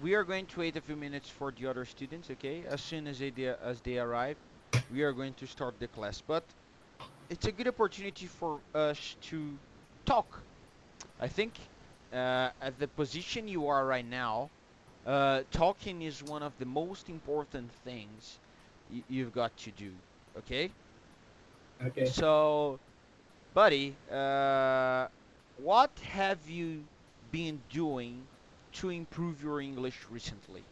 we are going to wait a few minutes for the other students. Okay, as soon as they arrive, we are going to start the class. But it's a good opportunity for us to talk. I think at the position you are right now, talking is one of the most important things you've got to do. Okay, Okay. so buddy, what have you been doing to improve your English recently?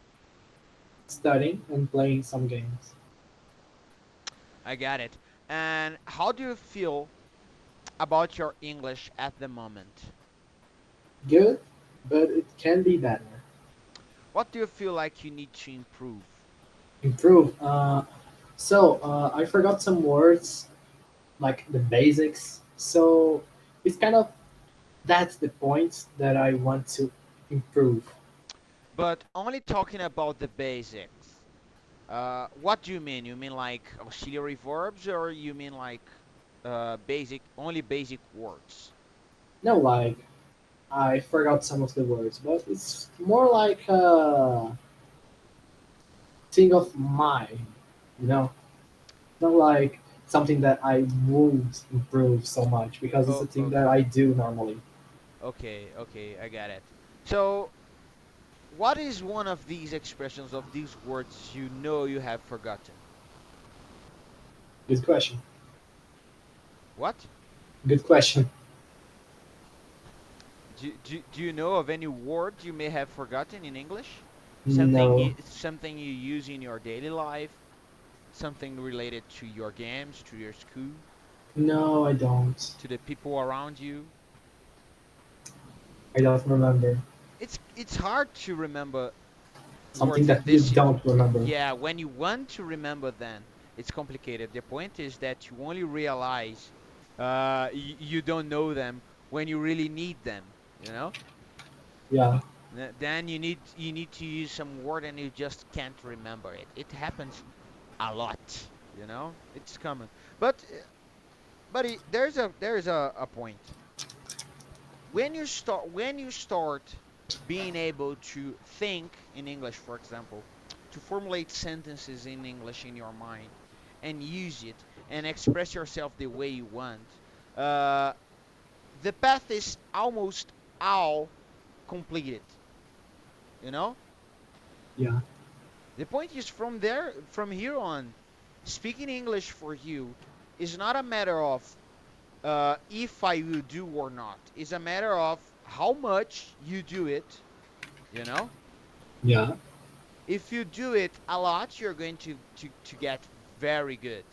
Studying and playing some games. I got it. And how do you feel about your English at the moment? Good, but it can be better. What do you feel like you need to improve? Improve. I forgot some words like the basics. So it's kind of that's the point that I want to improve. But only talking about the basics. What do you mean? You mean like auxiliary verbs, or you mean like basic, only basic words? No, like I forgot some of the words, but it's more like a thing of mine, you know, not like something that I won't improve so much because it's a Oh, thing that okay, I do normally. okay, okay. I got it. So, what is one of these expressions of these words you know you have forgotten? Good question. What? Good question. Do you know of any word you may have forgotten in English? No, Something you use in your daily life, something related to your games, to your school, no, I don't. to the people around you. I don't remember. It's hard to remember Something words that in you this don't remember. yeah, when you want to remember them, it's complicated. The point is that you only realize you don't know them when you really need them, you know? Yeah, Then you need to use some word and you just can't remember it. It happens a lot, you know? It's common. But buddy, there's a point. When you start being able to think in English, for example, to formulate sentences in English in your mind and use it and express yourself the way you want, uh, the path is almost all completed. You know, yeah, the point is from here on, speaking English for you is not a matter of if I will do or not. It's a matter of how much you do it. You know, yeah. if you do it a lot, you're going to get very good.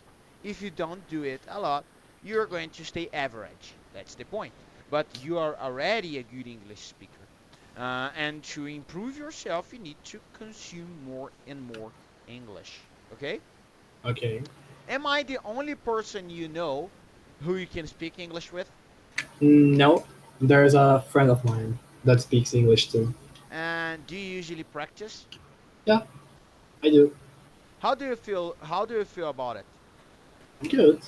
If you don't do it a lot, you're going to stay average. That's the point. But you are already a good English speaker. And to improve yourself, you need to consume more and more English. Okay? Okay. Am I the only person you know who you can speak English with? No, there's a friend of mine that speaks English too. And do you usually practice? Yeah, I do. How do you feel? How do you feel about it? Good.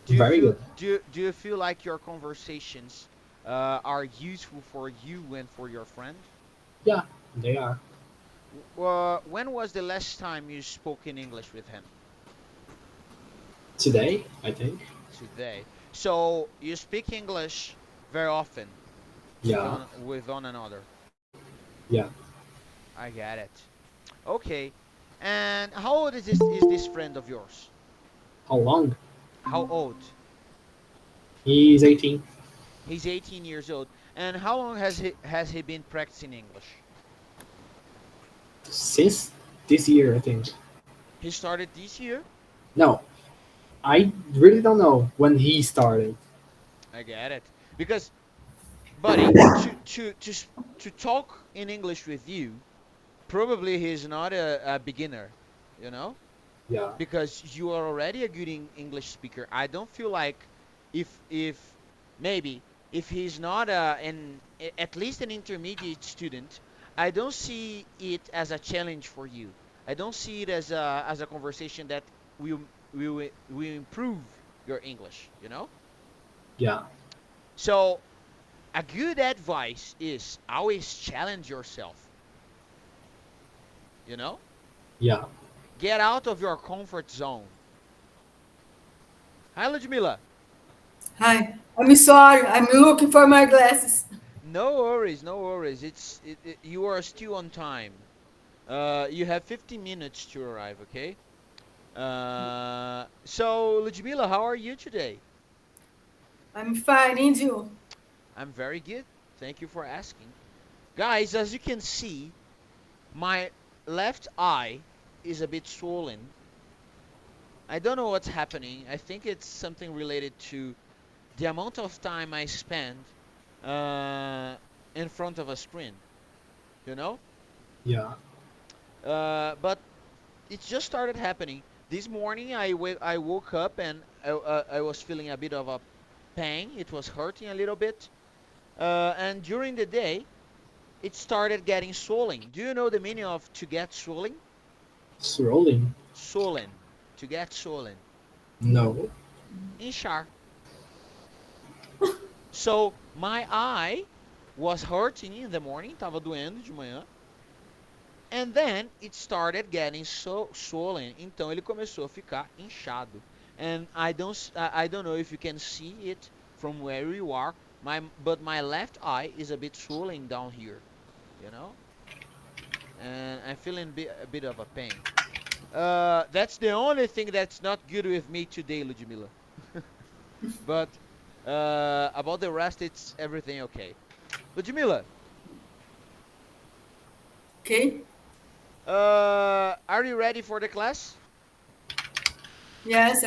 Very good. Do you feel like your conversations are useful for you and for your friend? Yeah, they are. When was the last time you spoke in English with him? Today, I think. Today. So you speak English very often Yeah, with one another. yeah. I get it. Okay. And how old is this friend of yours? How long? How old? He's 18. He's 18 years old. And how long has he been practicing English? Since this year, I think. He started this year? No, I really don't know when he started. I get it. Because, buddy, to talk in English with you, probably he's not a beginner, you know? Yeah, Because you are already a good English speaker. I don't feel like if maybe if he's not at least an intermediate student, I don't see it as a challenge for you. I don't see it as a conversation that will improve your English, you know? yeah, So a good advice is always challenge yourself. You know? Yeah. Get out of your comfort zone. Hi, Ludmila. Hi. I'm sorry. I'm looking for my glasses. No worries, no worries. You are still on time. You have 50 minutes to arrive, okay? So Ludmila, how are you today? I'm fine, and you? I'm very good. Thank you for asking. Guys, as you can see, my left eye is a bit swollen. I don't know what's happening. I think it's something related to the amount of time I spend uh, in front of a screen, you know? Yeah. But it just started happening. This morning I woke up and I was feeling a bit of a pain. It was hurting a little bit. And during the day, it started getting swollen. Do you know the meaning of to get swollen? Swirling? Swollen. To get swollen. No. Inchar. So my eye was hurting in the morning, tava doendo de manhã. And then it started getting so swollen. Então ele começou a ficar inchado. And I don't know if you can see it from where you are. But my left eye is a bit swollen down here, you know? And I'm feeling a bit of a pain. That's the only thing that's not good with me today, Ludmila. But about the rest, it's everything okay. Ludmila, Okay? are you ready for the class? Yes,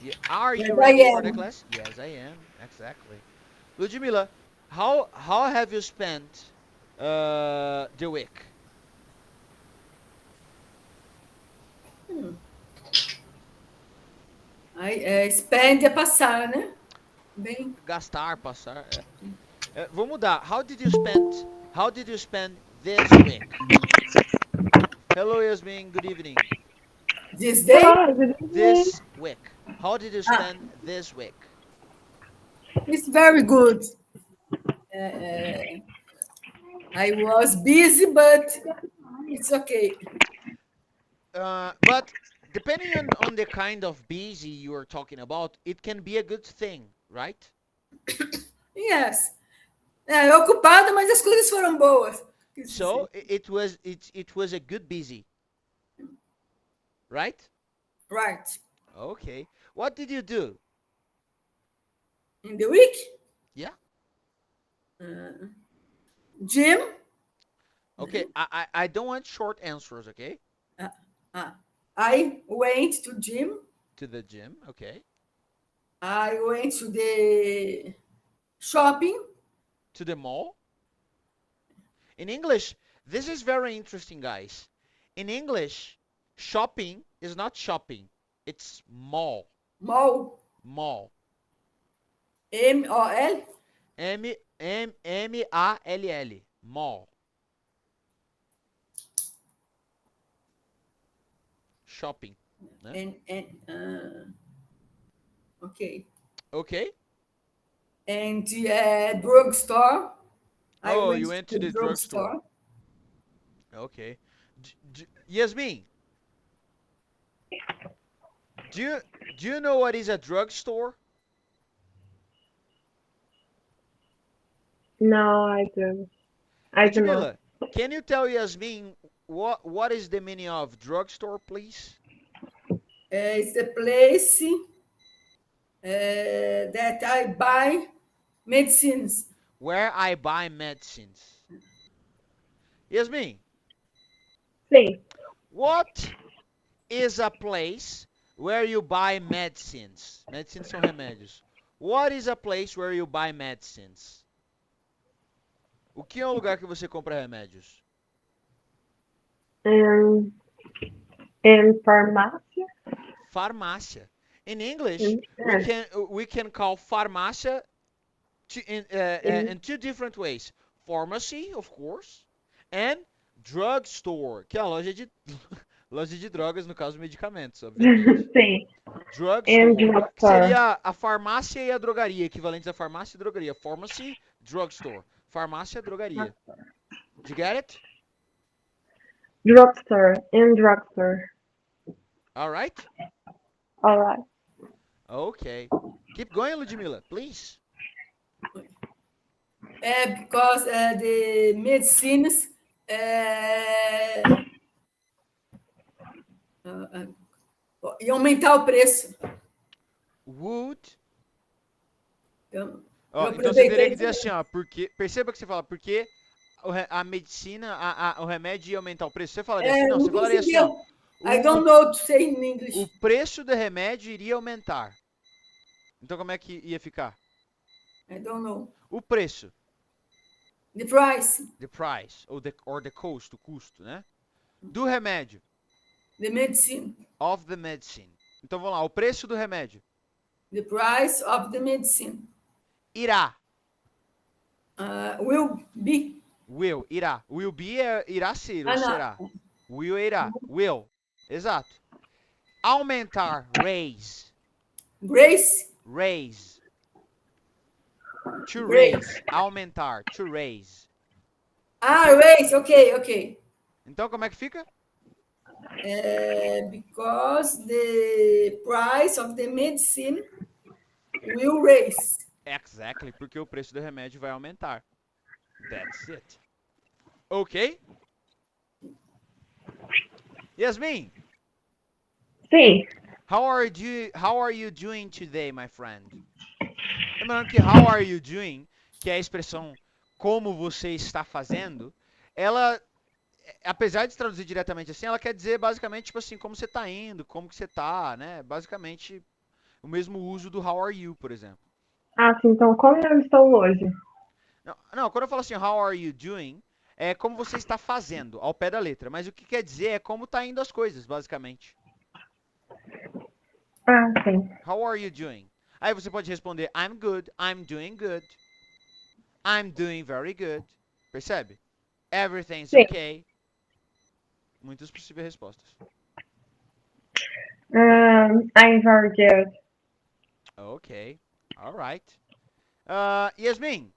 Yeah, are yes, you I ready for the am. class? Yes, I am. Exactly. Ludmila, how have you spent the week? Hmm. I spend a passar, né? Bem. Gastar, passar. Vou mudar. How did you spend this week? Hello, Yasmin. Good evening. This day? Hello, good evening. This week. How did you Ah, spend this week? it's very good. Uh, I was busy, but it's okay. But depending on the kind of busy you are talking about, it can be a good thing, right? Yes. É, ocupada, mas as coisas foram boas. Quis So dizer. it was a good busy, right? Right. Okay. What did you do? In the week, Yeah. uh, gym. Okay. I don't want short answers. Okay. Uh, uh, I went to gym. To the gym. Okay. I went to the shopping. To the mall. In English, this is very interesting, guys. In English, shopping is not shopping. It's mall. Mall. Mall. MOL. M-A-L-L. Mall. Shopping. Né? Okay. Okay. And the drugstore. I Oh, went you went to to the the drugstore. drugstore. Okay. Yasmin, do you do you know what is a drugstore? No, I do not. Ludmila, can you tell Yasmin what is the meaning of drugstore, please? It's the place that I buy medicines. Where I buy medicines. Yasmin, Sim, what is a place where you buy medicines? Medicines são remédios. What is a place where you buy medicines? O que é um lugar que você compra remédios? um, in pharmacy. Farmácia. In English, In, yes, we can call farmácia in, in two different ways. Pharmacy, of course, and drugstore, que é a loja de loja de drogas, no caso medicamentos, obviamente. sim, in Drugstore, que drugstore. seria a farmácia e a drogaria, equivalentes a farmácia e drogaria. Pharmacy, drugstore. Farmácia, drogaria. Did you get it? Drugstore. In drugstore. All right? All right. Okay. Keep going, Ludmila, please. Because the medicines e aumentar o preço. Would. Eu, Ó, eu então você teria que aproveitei. dizer assim, ó, porque. Perceba que você fala, porque a medicina, o remédio ia aumentar o preço. Você falaria assim? Não, Não você falaria assim, ó. conseguiu. I O, don't know to say in o English. preço do remédio iria aumentar. Então como é que ia ficar? I don't know. O preço, The price, the price, or the cost, o custo, né? Do remédio, the medicine, of the medicine. Então vamos lá, o preço do remédio the price of the medicine irá. will be. Will, irá. Will be é irá ser ou Não. será. Will é irá. Will. Exato. Aumentar, raise. Grace, Raise. To Grace. raise. Aumentar, to raise. raise, ok. Então como é que fica? Because the price of the medicine will raise. Exactly, porque o preço do remédio vai aumentar. That's it. Ok? Yasmin, Sim. how are you doing today, my friend? Lembrando que how are you doing, que é a expressão como você está fazendo, ela, apesar de se traduzir diretamente assim, ela quer dizer basicamente tipo assim, como você está indo, como que você está, né? Basicamente o mesmo uso do how are you, por exemplo. Ah, sim. Então, como eu estou hoje? Não, quando eu falo assim, how are you doing, é como você está fazendo, ao pé da letra. Mas o que quer dizer é como tá indo as coisas, basicamente. Ah, sim. How are you doing? Aí você pode responder, I'm good, I'm doing good. I'm doing very good. Percebe? Everything's Sim. okay. Muitas possíveis respostas. I'm very good. Ok, alright. Yasmin,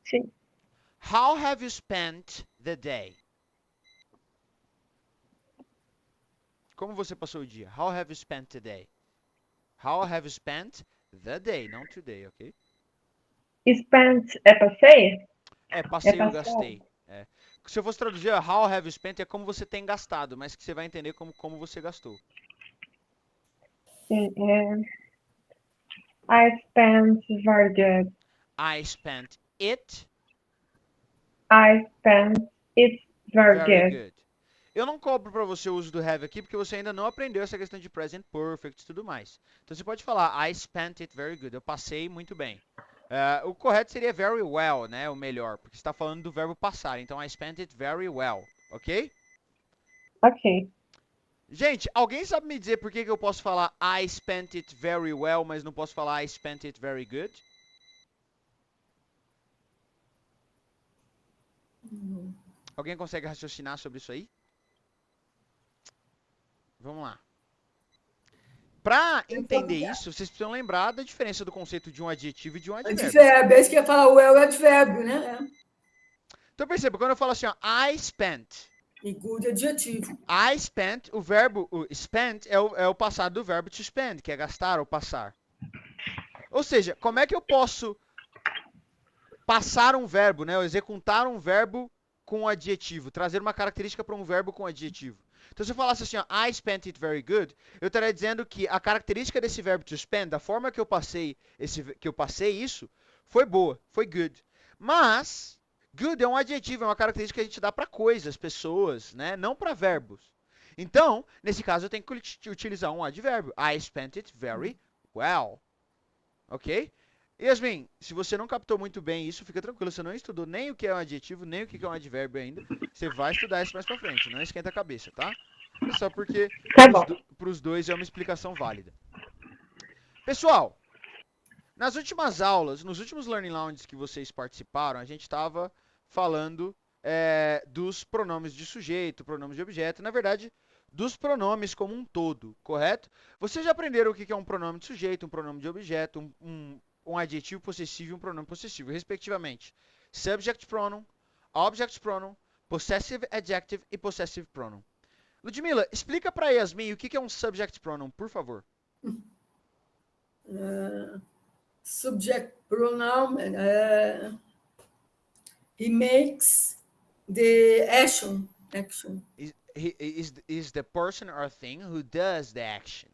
Sim. how have you spent the day? Como você passou o dia? How have you spent the day? How have you spent the day, não today, ok? Spent é passeio? É, passei ou passar. gastei. É. Se eu fosse traduzir, how have you spent é como você tem gastado, mas que você vai entender como você gastou. Sim. I spent very good. I spent it I spent it very very good. good. Eu não cobro para você o uso do have aqui, porque você ainda não aprendeu essa questão de present perfect e tudo mais. Então você pode falar, I spent it very good. Eu passei muito bem. O correto seria very well, né? O melhor, porque você está falando do verbo passar. Então, I spent it very well, ok? Ok. Gente, alguém sabe me dizer por que eu posso falar I spent it very well, mas não posso falar I spent it very good? Alguém consegue raciocinar sobre isso aí? Vamos lá. Para entender isso, vocês precisam lembrar da diferença do conceito de um adjetivo e de um advérbio. Advérbio, é isso que eu ia falar, o well é advérbio, né? Então perceba, quando eu falo assim, ó, I spent. E good adjetivo. I spent, o verbo, o spent é o passado do verbo to spend, que é gastar ou passar. Ou seja, como é que eu posso passar um verbo, né? Ou executar um verbo com um adjetivo, trazer uma característica para um verbo com adjetivo. Então, se eu falasse assim, ó, I spent it very good, eu estaria dizendo que a característica desse verbo to spend, da forma que eu passei isso, foi boa, foi good. Mas good é um adjetivo, é uma característica que a gente dá para coisas, pessoas, né? Não para verbos. Então, nesse caso, eu tenho que utilizar um advérbio. I spent it very well. Ok? Yasmin, se você não captou muito bem isso, fica tranquilo. Você não estudou nem o que é um adjetivo, nem o que é um advérbio ainda. Você vai estudar isso mais pra frente. Não esquenta a cabeça, tá? É só porque Tá bom. pros dois é uma explicação válida. Pessoal, nas últimas aulas, nos últimos Learning Lounges que vocês participaram, a gente estava falando dos pronomes de sujeito, pronomes de objeto, na verdade, dos pronomes como um todo, correto? Vocês já aprenderam o que é um pronome de sujeito, um pronome de objeto, um adjetivo possessivo e um pronome possessivo, respectivamente. Subject pronoun, object pronoun, Possessive adjective e possessive pronoun. Ludmila, explica para Yasmin o que é um subject pronoun, por favor. Subject pronoun, he makes the action. Is the person or thing who does the action.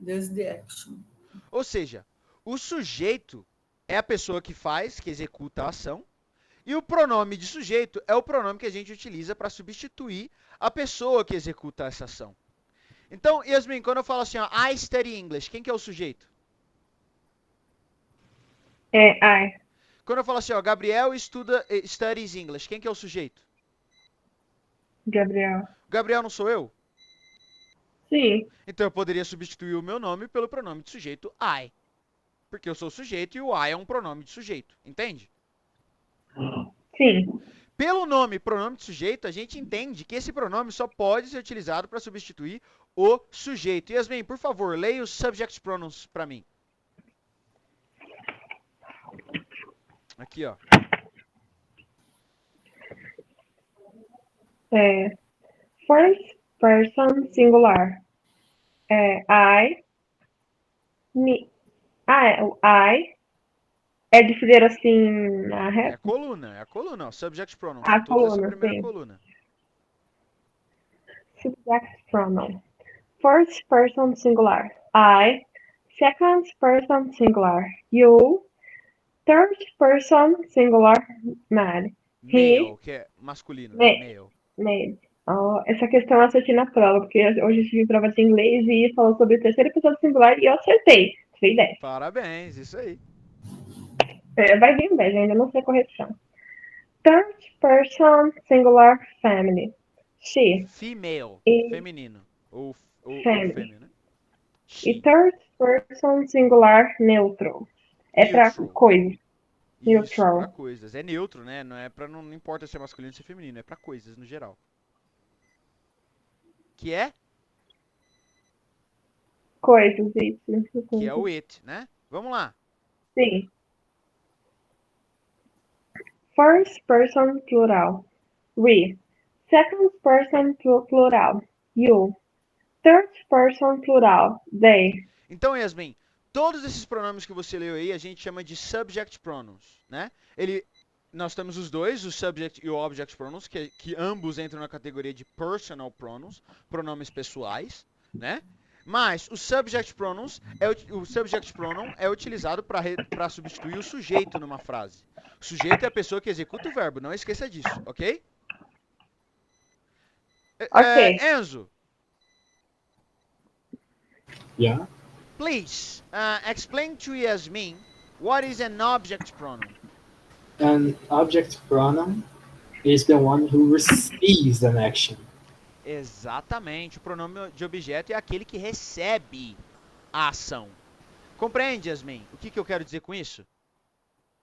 Does the action. Ou seja, o sujeito é a pessoa que faz, que executa a ação, e o pronome de sujeito é o pronome que a gente utiliza para substituir a pessoa que executa essa ação. Então, Yasmin, quando eu falo assim, ó, I study English, quem que é o sujeito? I. Quando eu falo assim, ó, Gabriel studies English, quem que é o sujeito? Gabriel. Gabriel não sou eu? Sim. Então eu poderia substituir o meu nome pelo pronome de sujeito I. Porque eu sou o sujeito e o I é um pronome de sujeito, entende? Sim. Pelo nome pronome de sujeito, a gente entende que esse pronome só pode ser utilizado para substituir o sujeito. Yasmin, por favor, leia os subject pronouns para mim. Aqui, ó. First person singular. I. Me. I. É de dizer assim na É reta? a coluna, ó, subject pronouns. A Todos essa coluna, primeira sim. coluna. Subject pronoun. First person singular. I. Second person singular. You. Third person singular. Mad. Male, que é masculino, né? Male. Made. Oh, essa questão eu acertei na prova, porque hoje eu tive prova de inglês e falou sobre terceira pessoa singular e eu acertei. Tirei 10. Parabéns, isso aí. Vai vir um 10, eu ainda não sei a correção. Third person singular family. She. Female, E feminino. Ou family. fêmea, né? E She. third person singular neutral. É pra Neutral. coisa. Isso, Neutral. pra coisas. É neutro, né? Não é pra, não importa se é masculino ou se é feminino, é pra coisas no geral. Que é? Coisas, isso. Que é o it, né? Vamos lá. Sim. First person plural. We. Second person plural. You. Third person plural. They. Então, Yasmin, todos esses pronomes que você leu aí, a gente chama de subject pronouns, né? Nós temos os dois, o subject e o object pronouns, que ambos entram na categoria de personal pronouns, pronomes pessoais, né? Mas o subject pronouns o subject pronoun é utilizado para substituir o sujeito numa frase. O sujeito é a pessoa que executa o verbo, não esqueça disso, ok? Ok. Enzo, Yeah. please explain to Yasmin what is an object pronoun. An object pronoun is the one who receives an action. Exatamente, o pronome de objeto é aquele que recebe a ação. Compreende, Yasmin? O que eu quero dizer com isso?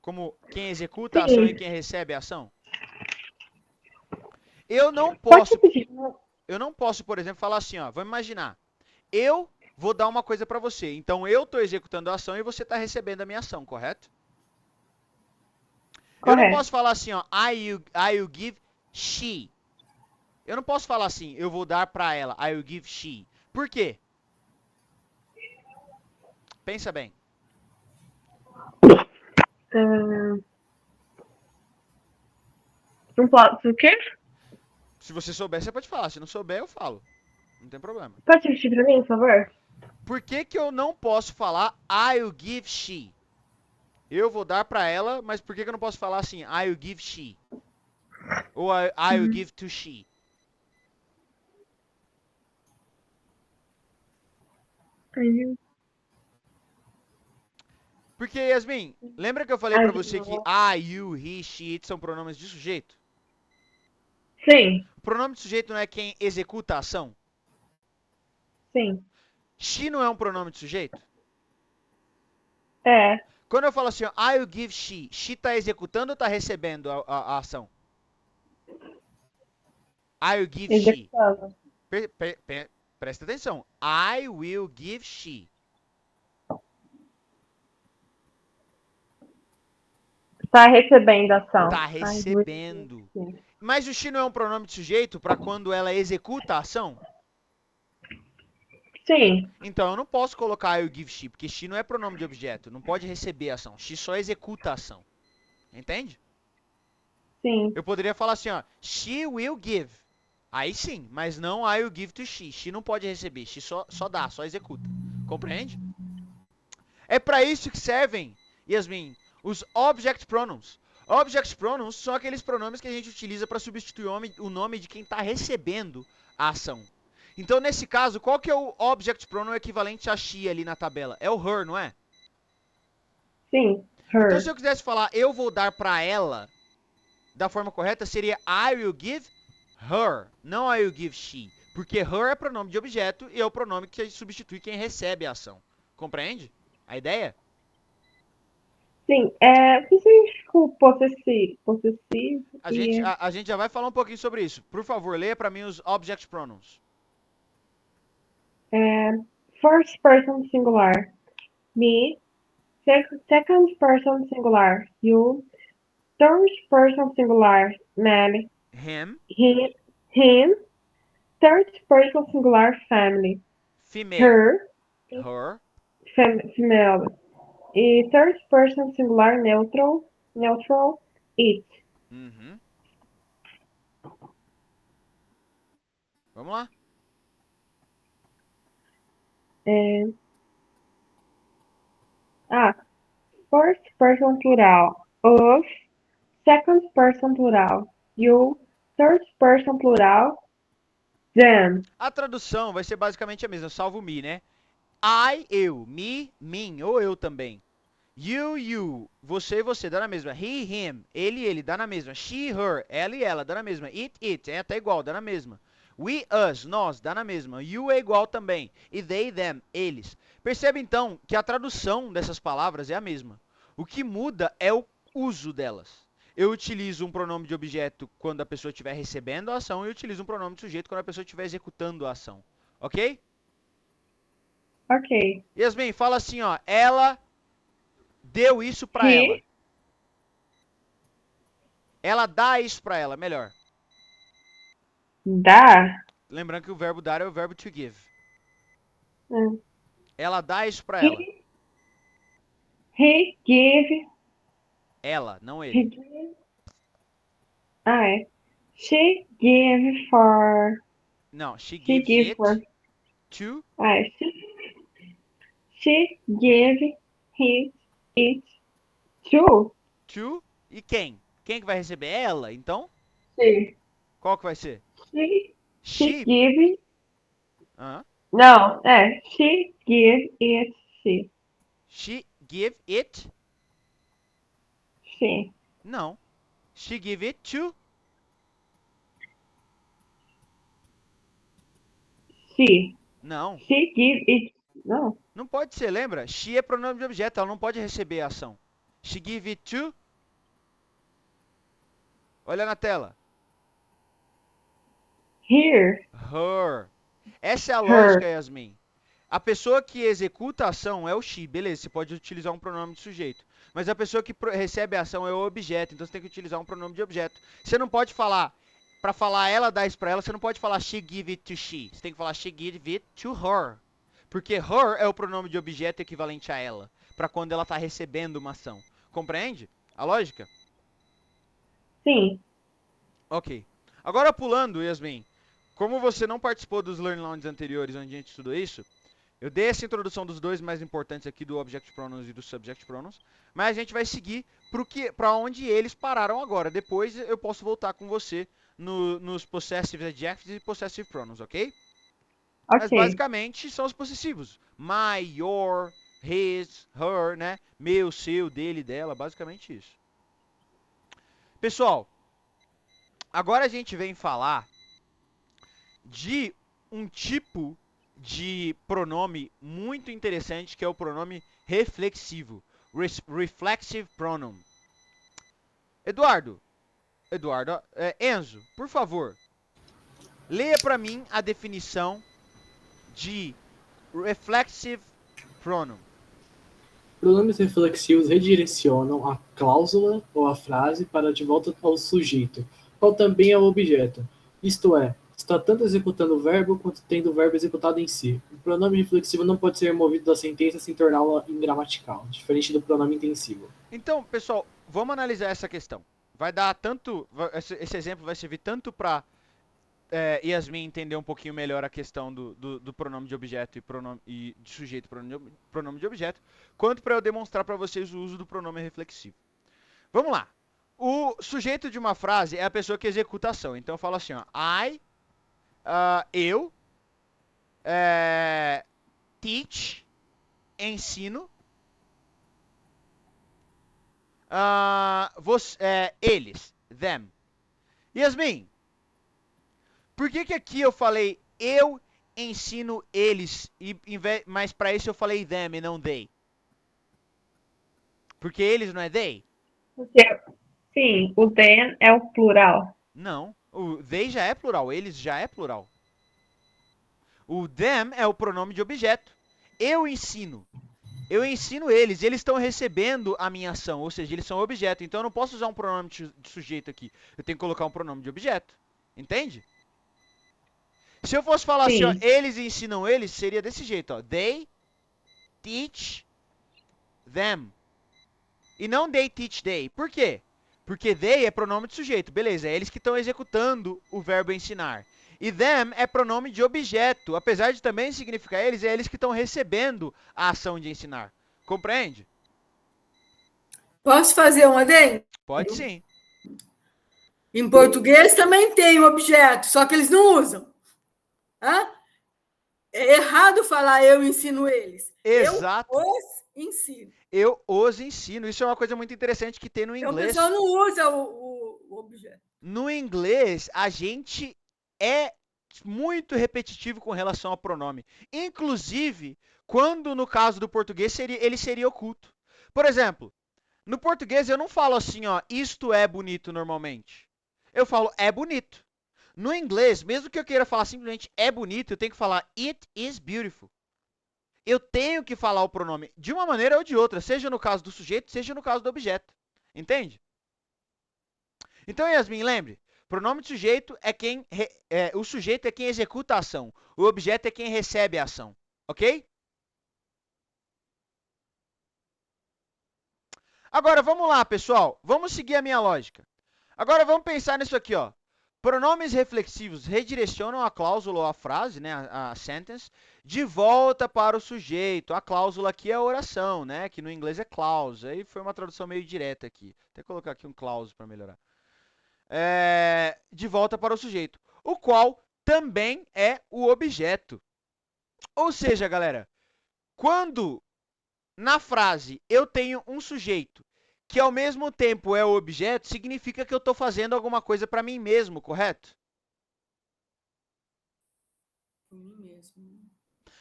Como quem executa a ação e Sim. quem recebe a ação? Eu não Pode posso, repetir. por exemplo, falar assim, ó, vamos imaginar, eu vou dar uma coisa para você, então eu estou executando a ação e você está recebendo a minha ação, correto? Eu não Correto. posso falar assim, ó, I will give she. Eu não posso falar assim, eu vou dar para ela, I will give she. Por quê? Pensa bem. Não posso o quê? Se você souber, você pode falar. Se não souber, eu falo. Não tem problema. Pode repetir pra mim, por favor? Por que eu não posso falar I'll give she? Eu vou dar pra ela, mas por que eu não posso falar assim I'll give she? Ou I'll give to she? Porque, Yasmin, lembra que eu falei pra você que I, you, he, she, it são pronomes de sujeito? Sim, O pronome de sujeito não é quem executa a ação? sim. She não é um pronome de sujeito? É. Quando eu falo assim, ó, I'll give she tá executando ou tá recebendo a ação? I'll give she. Executando. Presta atenção. I will give she. Tá recebendo ação. Tá Ai, recebendo. sim. Mas o she não é um pronome de sujeito para quando ela executa a ação? Sim, Então eu não posso colocar I will give she, porque she não é pronome de objeto, não pode receber a ação. She só executa a ação. Entende? sim. Eu poderia falar assim, ó, she will give. Aí sim, mas não I will give to she. She não pode receber, she só dá, só executa. Compreende? É para isso que servem, Yasmin, os object pronouns. Object pronouns são aqueles pronomes que a gente utiliza para substituir o nome de quem está recebendo a ação. Então, nesse caso, qual que é o object pronoun equivalente a she ali na tabela? É o her, não é? Sim, Então, her. se eu quisesse falar eu vou dar para ela, da forma correta seria I will give her, não I will give she. Porque her é pronome de objeto e é o pronome que substitui quem recebe a ação. Compreende a ideia? Sim, o que significa o possessivo A gente, e... a, a gente já vai falar um pouquinho sobre isso. Por favor, leia para mim os object pronouns. First person singular, me. Second person singular, you. Third person singular, man. Him, Him. Third person singular, family. female. Her, Her, female. E third person singular, neutral, it. uhum. Vamos lá. É, first person plural, us. Second person plural, you. Third person plural, them. A tradução vai ser basicamente a mesma, salvo me, né? I, eu. Me, mim, ou eu também. You, você, dá na mesma. He, him, ele, dá na mesma. She, her, ela e ela, dá na mesma. It, é até igual, dá na mesma. We, us, nós, dá na mesma. You é igual também. E they, them, eles. Percebe então que a tradução dessas palavras é a mesma. O que muda é o uso delas. Eu utilizo um pronome de objeto quando a pessoa estiver recebendo a ação e eu utilizo um pronome de sujeito quando a pessoa estiver executando a ação. Ok? Ok. Yasmin, fala assim, ó. Ela deu isso pra ela. He, Ela dá isso pra ela, melhor. dá. Lembrando que o verbo dar é o verbo to give. Hum. Ela dá isso pra ela. He, he give. Ela, não He ele. give. She give for. Não, she She gives give for. it to, She give it to. to e quem? Quem que vai receber? Ela. Então, She. qual que vai ser? She She. give. Uh, Não, she give it. she give it. She. Não. She give it to. She. Não. She give it. Não. Não pode ser, lembra? She é pronome de objeto, ela não pode receber a ação. She give it to. Olha na tela. Here. Her. Essa é a Her. lógica, Yasmin. A pessoa que executa a ação é o she, beleza, você pode utilizar um pronome de sujeito. Mas a pessoa que recebe a ação é o objeto, então você tem que utilizar um pronome de objeto. Você não pode falar, para falar ela dá isso pra ela, você não pode falar she give it to she. Você tem que falar she give it to her. Porque her é o pronome de objeto equivalente a ela, para quando ela está recebendo uma ação. Compreende a lógica? Sim. Ok. Agora pulando, Yasmin, como você não participou dos Learn Lounges anteriores onde a gente estudou isso, eu dei essa introdução dos dois mais importantes aqui, do Object Pronouns e do Subject Pronouns, mas a gente vai seguir para onde eles pararam agora. Depois eu posso voltar com você nos Possessive Adjectives e Possessive Pronouns, ok? Mas Ok. basicamente são os possessivos. My, your, his, her, né? Meu, seu, dele, dela, basicamente isso. Pessoal, agora a gente vem falar de um tipo de pronome muito interessante, que é o pronome reflexivo, reflexive pronoun. Eduardo, Enzo, por favor, leia para mim a definição de reflexive pronoun. Pronomes reflexivos redirecionam a cláusula ou a frase para de volta ao sujeito, qual também é o objeto. Isto é, está tanto executando o verbo quanto tendo o verbo executado em si. O pronome reflexivo não pode ser removido da sentença sem torná-la ingramatical, diferente do pronome intensivo. Então, pessoal, vamos analisar essa questão. Vai dar tanto. Esse exemplo vai servir tanto para Yasmin entender um pouquinho melhor a questão do pronome de objeto e de sujeito pronome de objeto, quanto para eu demonstrar para vocês o uso do pronome reflexivo. Vamos lá. O sujeito de uma frase é a pessoa que executa a ação. Então eu falo assim, ó, eu, teach, ensino, eles, them. Yasmin, por que aqui eu falei eu ensino eles, mas para isso eu falei them e não they? Porque eles não é they? Porque, sim, o them é o plural. Não. O they já é plural, eles já é plural. O them é o pronome de objeto. Eu ensino. Eu ensino eles, eles estão recebendo a minha ação, ou seja, eles são objeto. Então eu não posso usar um pronome de sujeito aqui. Eu tenho que colocar um pronome de objeto. Entende? Se eu fosse falar assim, ó, Sim. eles ensinam eles, seria desse jeito, ó. They teach them. E não they teach they. Por quê? Porque they é pronome de sujeito. Beleza, é eles que estão executando o verbo ensinar. E them é pronome de objeto. Apesar de também significar eles, é eles que estão recebendo a ação de ensinar. Compreende? Posso fazer um adendo? Pode sim. Em português também tem objeto, só que eles não usam. Hã? É errado falar eu ensino eles. Exato. Eu os ensino. Eu os ensino. Isso é uma coisa muito interessante que tem no Então, o inglês. pessoal não usa o objeto. No inglês, a gente é muito repetitivo com relação ao pronome. Inclusive, quando no caso do português ele seria oculto. Por exemplo, no português eu não falo assim, ó, isto é bonito normalmente. Eu falo é bonito. No inglês, mesmo que eu queira falar simplesmente é bonito, eu tenho que falar it is beautiful. Eu tenho que falar o pronome de uma maneira ou de outra, seja no caso do sujeito, seja no caso do objeto. Entende? Então, Yasmin, lembre, pronome de sujeito é o sujeito é quem executa a ação, o objeto é quem recebe a ação, ok? Agora, vamos lá, pessoal, vamos seguir a minha lógica. Agora, vamos pensar nisso aqui, ó. Pronomes reflexivos redirecionam a cláusula ou a frase, né, a sentence, de volta para o sujeito. A cláusula aqui é a oração, né, que no inglês é clause. Aí foi uma tradução meio direta aqui. Até colocar aqui um clause para melhorar. De volta para o sujeito, o qual também é o objeto. Ou seja, galera, quando na frase eu tenho um sujeito que ao mesmo tempo é o objeto, significa que eu estou fazendo alguma coisa para mim mesmo, correto?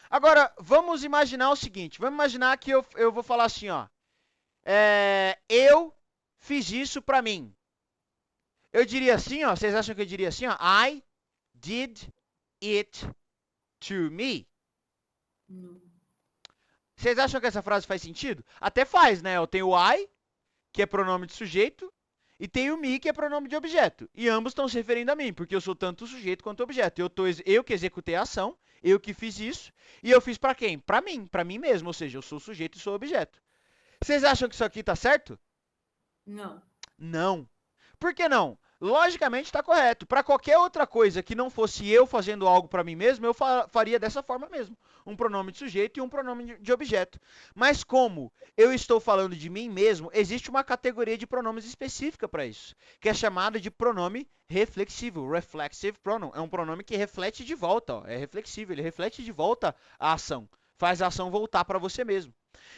Agora, vamos imaginar o seguinte, vamos imaginar que eu vou falar assim, ó, eu fiz isso para mim. Eu diria assim, ó, vocês acham que eu diria assim, ó, I did it to me? Vocês acham que essa frase faz sentido? Até faz, né? Eu tenho o I, que é pronome de sujeito, e tenho o me, que é pronome de objeto. E ambos estão se referindo a mim, porque eu sou tanto o sujeito quanto o objeto. Eu que executei a ação, eu que fiz isso, e eu fiz para quem? Para mim mesmo, ou seja, eu sou o sujeito e sou o objeto. Vocês acham que isso aqui tá certo? Não. Não. Por que não? Logicamente está correto. Para qualquer outra coisa que não fosse eu fazendo algo para mim mesmo, eu faria dessa forma mesmo. Um pronome de sujeito e um pronome de objeto. Mas como eu estou falando de mim mesmo, existe uma categoria de pronomes específica para isso, que é chamada de pronome reflexivo, reflexive pronoun. É um pronome que reflete de volta, ó, é reflexivo, ele reflete de volta a ação, faz a ação voltar para você mesmo.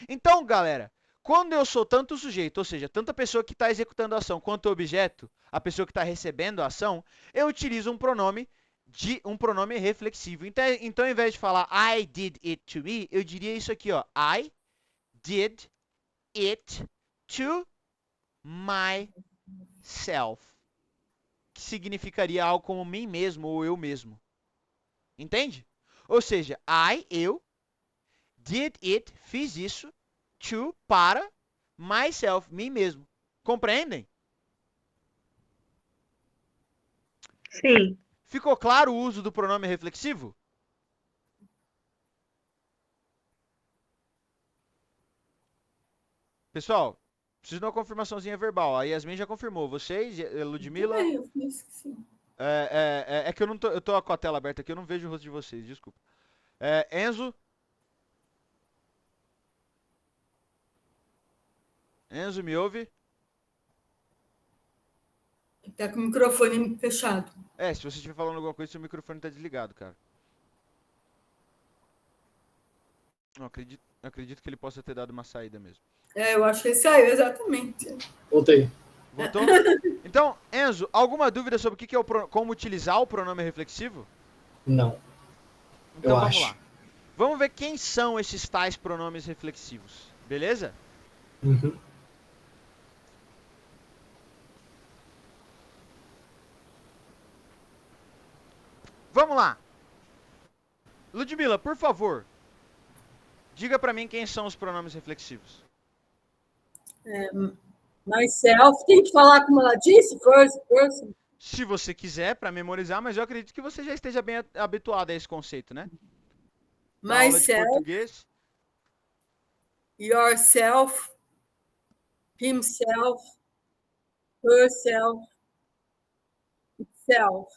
Então, galera, quando eu sou tanto o sujeito, ou seja, tanto a pessoa que está executando a ação quanto o objeto, a pessoa que está recebendo a ação, eu utilizo um pronome reflexivo. Então, ao invés de falar I did it to me, eu diria isso aqui, ó. I did it to myself. Que significaria algo como mim mesmo ou eu mesmo. Entende? Ou seja, eu, did it, fiz isso, to, para, myself, mim mesmo. Compreendem? Sim. Ficou claro o uso do pronome reflexivo? Pessoal, preciso de uma confirmaçãozinha verbal. A Yasmin já confirmou. Vocês, Ludmila? Também, eu disse que sim. É que eu tô com a tela aberta aqui, eu não vejo o rosto de vocês, desculpa. Enzo? Enzo, me ouve? Tá com o microfone fechado. Se você estiver falando alguma coisa, seu microfone tá desligado, cara. Não, acredito que ele possa ter dado uma saída mesmo. Eu acho que ele saiu, exatamente. Voltei. Voltou? Então, Enzo, alguma dúvida sobre o que é como utilizar o pronome reflexivo? Não. Então Eu vamos acho. lá. Vamos ver quem são esses tais pronomes reflexivos, beleza? Uhum. Vamos lá. Ludmila, por favor, diga pra mim quem são os pronomes reflexivos. Myself, tem que falar como ela disse, first person. Se você quiser, pra memorizar, mas eu acredito que você já esteja bem habituado a esse conceito, né? Da aula de Myself, português. yourself, himself, herself, itself,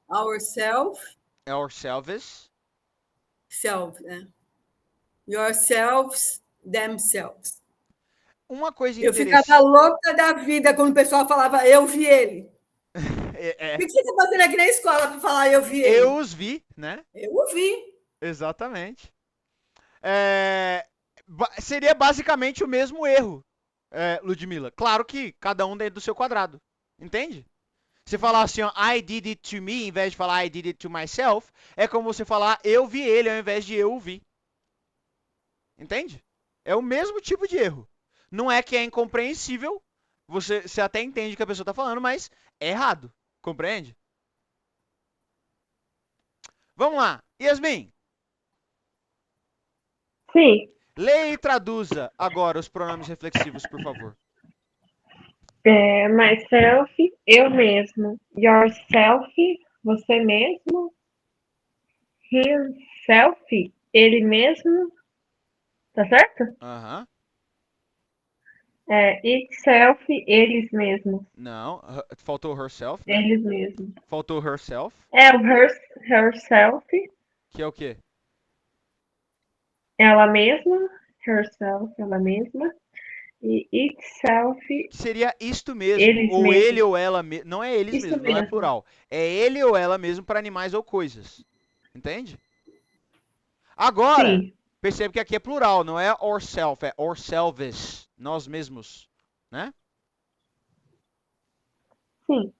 ourself, Ourselves. self, né? Yourselves, themselves. Uma coisa Eu interessante. ficava louca da vida quando o pessoal falava, eu vi ele. O que você está fazendo aqui na escola para falar, eu vi ele? Eu os vi, né? Eu o vi. Exatamente. Seria basicamente o mesmo erro, Ludmila. Claro que cada um dentro do seu quadrado. Entende? Você falar assim, ó, I did it to me, em vez de falar I did it to myself, é como você falar eu vi ele, ao invés de eu o vi. Entende? É o mesmo tipo de erro. Não é que é incompreensível, você até entende o que a pessoa está falando, mas é errado. Compreende? Vamos lá. Yasmin, Sim. leia e traduza agora os pronomes reflexivos, por favor. Myself, eu mesmo. Yourself, você mesmo. Himself, ele mesmo. Tá certo? Aham. Itself, eles mesmos. Não, faltou herself, né? Eles mesmos. Faltou herself, O herself, que é o quê? ela mesma. Herself, ela mesma. E itself, Que seria isto mesmo, eles ou mesmos. ele ou ela mesmo. Não é eles Isso mesmo, não é mesmo. plural. É ele ou ela mesmo para animais ou coisas. Entende? Agora, Sim, percebe que aqui é plural, não é ourself, é ourselves, nós mesmos, né? sim.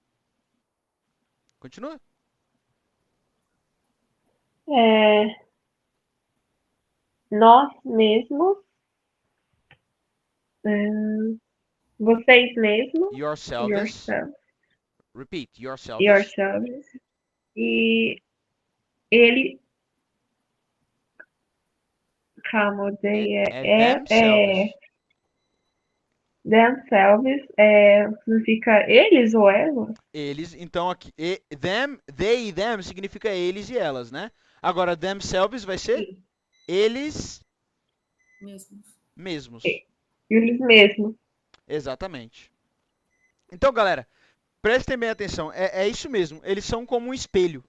Continua. Nós mesmos. Vocês mesmos. Yourselves. Yourself, Repeat, yourselves. yourselves. E ele. Calma, Themselves. themselves significa eles ou elas? Eles, então aqui, them, they e them significa eles e elas, né? Agora, themselves vai ser Sim. eles Mesmo. mesmos. Eles mesmos. Exatamente. Então, galera, prestem bem atenção. É isso mesmo. Eles são como um espelho.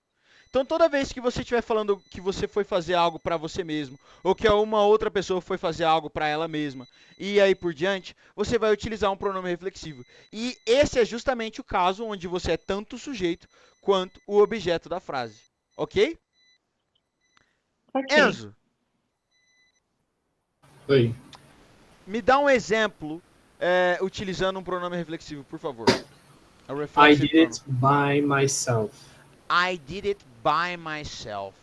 Então, toda vez que você estiver falando que você foi fazer algo para você mesmo, ou que uma outra pessoa foi fazer algo para ela mesma, e aí por diante, você vai utilizar um pronome reflexivo. E esse é justamente o caso onde você é tanto o sujeito quanto o objeto da frase. Ok? Ok. Enzo, Oi. me dá um exemplo utilizando um pronome reflexivo, por favor. A I reflexive did it by myself. I did it by myself.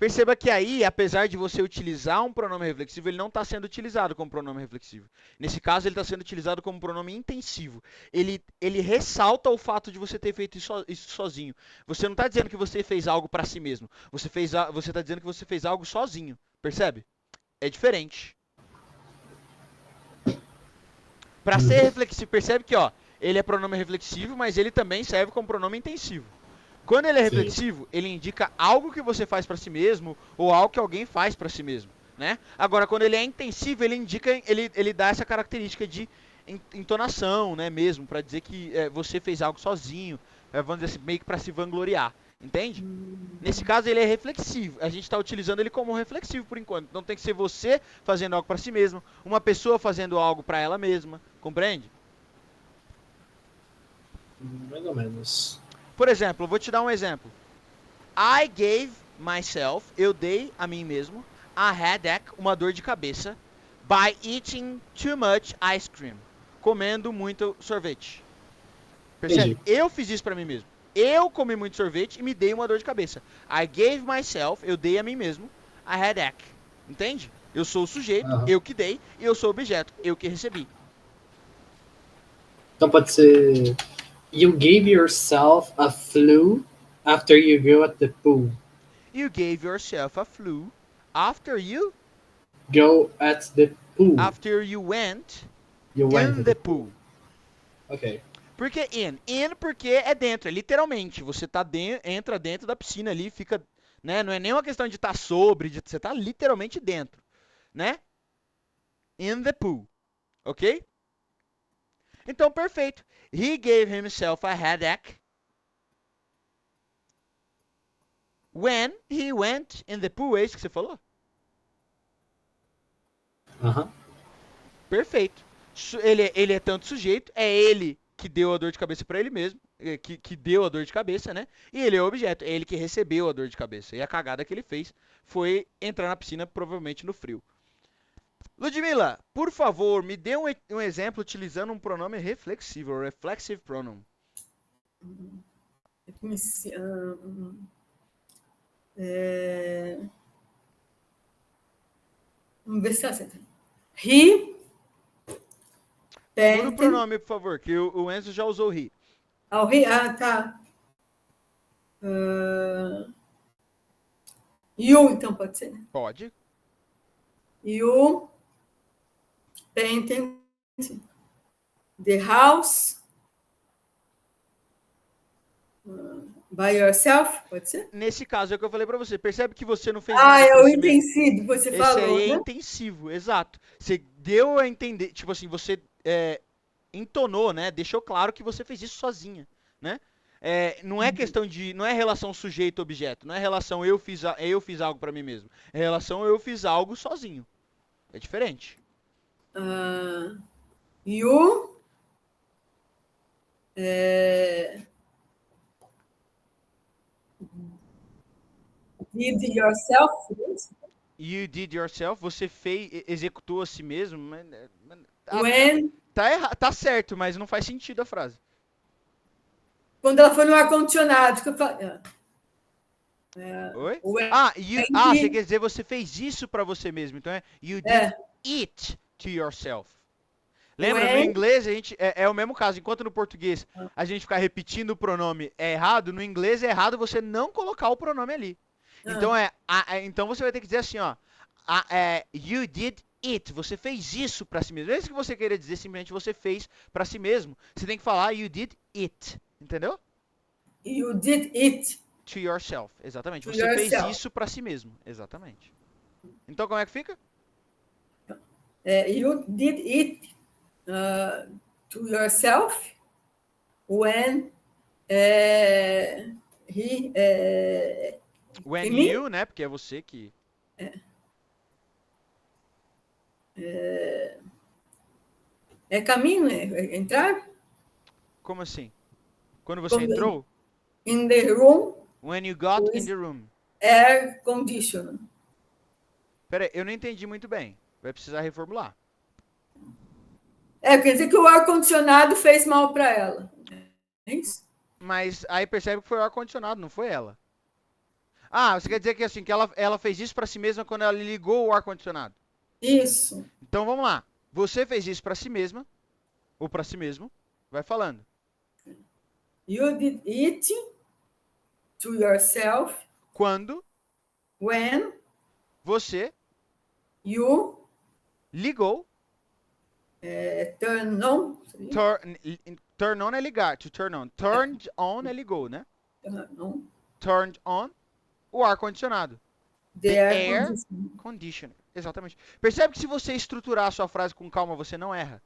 Perceba que aí, apesar de você utilizar um pronome reflexivo, ele não está sendo utilizado como pronome reflexivo. Nesse caso, ele está sendo utilizado como pronome intensivo. Ele ressalta o fato de você ter feito isso sozinho. Você não está dizendo que você fez algo para si mesmo. Você está dizendo que você fez algo sozinho. Percebe? É diferente. Para ser reflexivo, percebe que ó, ele é pronome reflexivo, mas ele também serve como pronome intensivo. Quando ele é Sim. reflexivo, ele indica algo que você faz para si mesmo ou algo que alguém faz para si mesmo, né? Agora, quando ele é intensivo, ele dá essa característica de entonação, né, mesmo, para dizer que você fez algo sozinho, vamos dizer assim, meio que para se vangloriar, entende? Nesse caso, ele é reflexivo. A gente está utilizando ele como reflexivo por enquanto. Então tem que ser você fazendo algo para si mesmo, uma pessoa fazendo algo para ela mesma, compreende? Mais ou menos. Por exemplo, eu vou te dar um exemplo. I gave myself, eu dei a mim mesmo, a headache, uma dor de cabeça, by eating too much ice cream, comendo muito sorvete. Percebe? Entendi. Eu fiz isso pra mim mesmo. Eu comi muito sorvete e me dei uma dor de cabeça. I gave myself, eu dei a mim mesmo, a headache. Entende? Eu sou o sujeito, Aham. eu que dei, e eu sou o objeto, eu que recebi. Então pode ser You gave yourself a flu after you go at the pool. You gave yourself a flu after you Go at the pool. went You went in at the pool. Ok. Por que in? In porque é dentro, é literalmente. Você tá entra dentro da piscina ali, fica, né? Não é nem uma questão de estar sobre, você tá literalmente dentro, né? In the pool, ok? Então, perfeito. He gave himself a headache when he went in the pool. É isso que você falou? Aham. Perfeito. Ele é tanto sujeito, é ele que deu a dor de cabeça para ele mesmo, que deu a dor de cabeça, né? E ele é o objeto, é ele que recebeu a dor de cabeça. E a cagada que ele fez foi entrar na piscina, provavelmente no frio. Ludmila, por favor, me dê um exemplo utilizando um pronome reflexivo, reflexive pronoun. Vamos ver se acerta. He Muda o painted. pronome, por favor, que o Enzo já usou he. Tá. You, então pode ser. Né? Pode. You painted the house by yourself, pode ser? Nesse caso é o que eu falei pra você. Percebe que você não fez Ah, nada é pra o si mesmo. intensivo, você Esse falou, aí é né? intensivo, exato. Você deu a entender, tipo assim, você entonou, né? Deixou claro que você fez isso sozinha, né? Não é questão de, não é relação sujeito-objeto, não é relação eu fiz algo pra mim mesmo. É relação eu fiz algo sozinho. É diferente. You did yourself. You did yourself, você executou a si mesmo, mas When, tá certo, mas não faz sentido a frase. quando ela foi no ar-condicionado, que eu falei. Oi? When Você quer dizer você fez isso pra você mesmo. Então you did it to yourself. Lembra, no when, inglês a gente é o mesmo caso. Enquanto no português a gente ficar repetindo o pronome é errado, no inglês é errado você não colocar o pronome ali. Então então você vai ter que dizer assim, ó, you did it. Você fez isso pra si mesmo. É isso que você queria dizer, simplesmente você fez pra si mesmo. Você tem que falar you did it, entendeu? you did it To yourself, exatamente. to Você fez yourself. isso pra si mesmo, exatamente. Então como é que fica? You did it to yourself when he When me? you, né? Porque é você que. Caminho, entrar Como assim? Quando você entrou? in the room When you got in the room. air conditioner. Pera aí, eu não entendi muito bem. Vai precisar reformular. Quer dizer que o ar-condicionado fez mal para ela. É isso? Mas aí percebe que foi o ar-condicionado, não foi ela. Ah, você quer dizer que assim, que ela fez isso pra si mesma quando ela ligou o ar-condicionado. Isso. Então vamos lá. Você fez isso pra si mesma, ou pra si mesmo, vai falando. You did it to yourself Quando when você you ligou, turn on. turn on é ligar, to turn on. Turned on é ligou, né? Turn on Turned on o ar-condicionado. the The air air conditioning. conditioner. Exatamente. Percebe que se você estruturar a sua frase com calma, você não erra.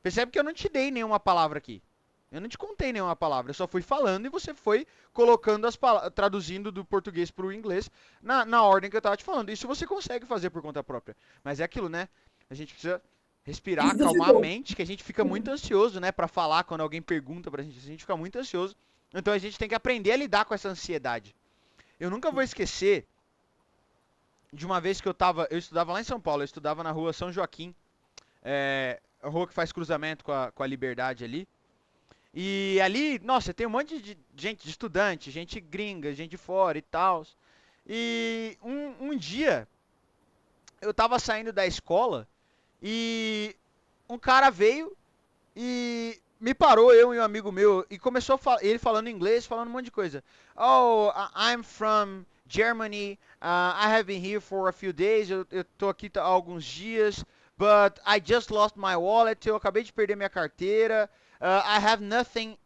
Percebe que eu não te dei nenhuma palavra aqui. Eu não te contei nenhuma palavra. Eu só fui falando e você foi colocando as palavras, traduzindo do português para o inglês na ordem que eu estava te falando. Isso você consegue fazer por conta própria. Mas é aquilo, né? A gente precisa respirar, It's acalmar a difficult. mente, que a gente fica muito ansioso, né? Para falar quando alguém pergunta pra gente. A gente fica muito ansioso. Então a gente tem que aprender a lidar com essa ansiedade. Eu nunca vou esquecer de uma vez que eu estudava lá em São Paulo, eu estudava na rua São Joaquim, a rua que faz cruzamento com a Liberdade ali. E ali, nossa, tem um monte de gente, de estudante, gente gringa, gente de fora e tal. E um dia eu tava saindo da escola e um cara veio e me parou, eu e um amigo meu, e começou ele falando inglês, falando um monte de coisa. Oh, I'm from Germany. I have been here for a few days. Eu tô aqui há alguns dias. But I just lost my wallet. Eu acabei de perder minha carteira. I have nothing,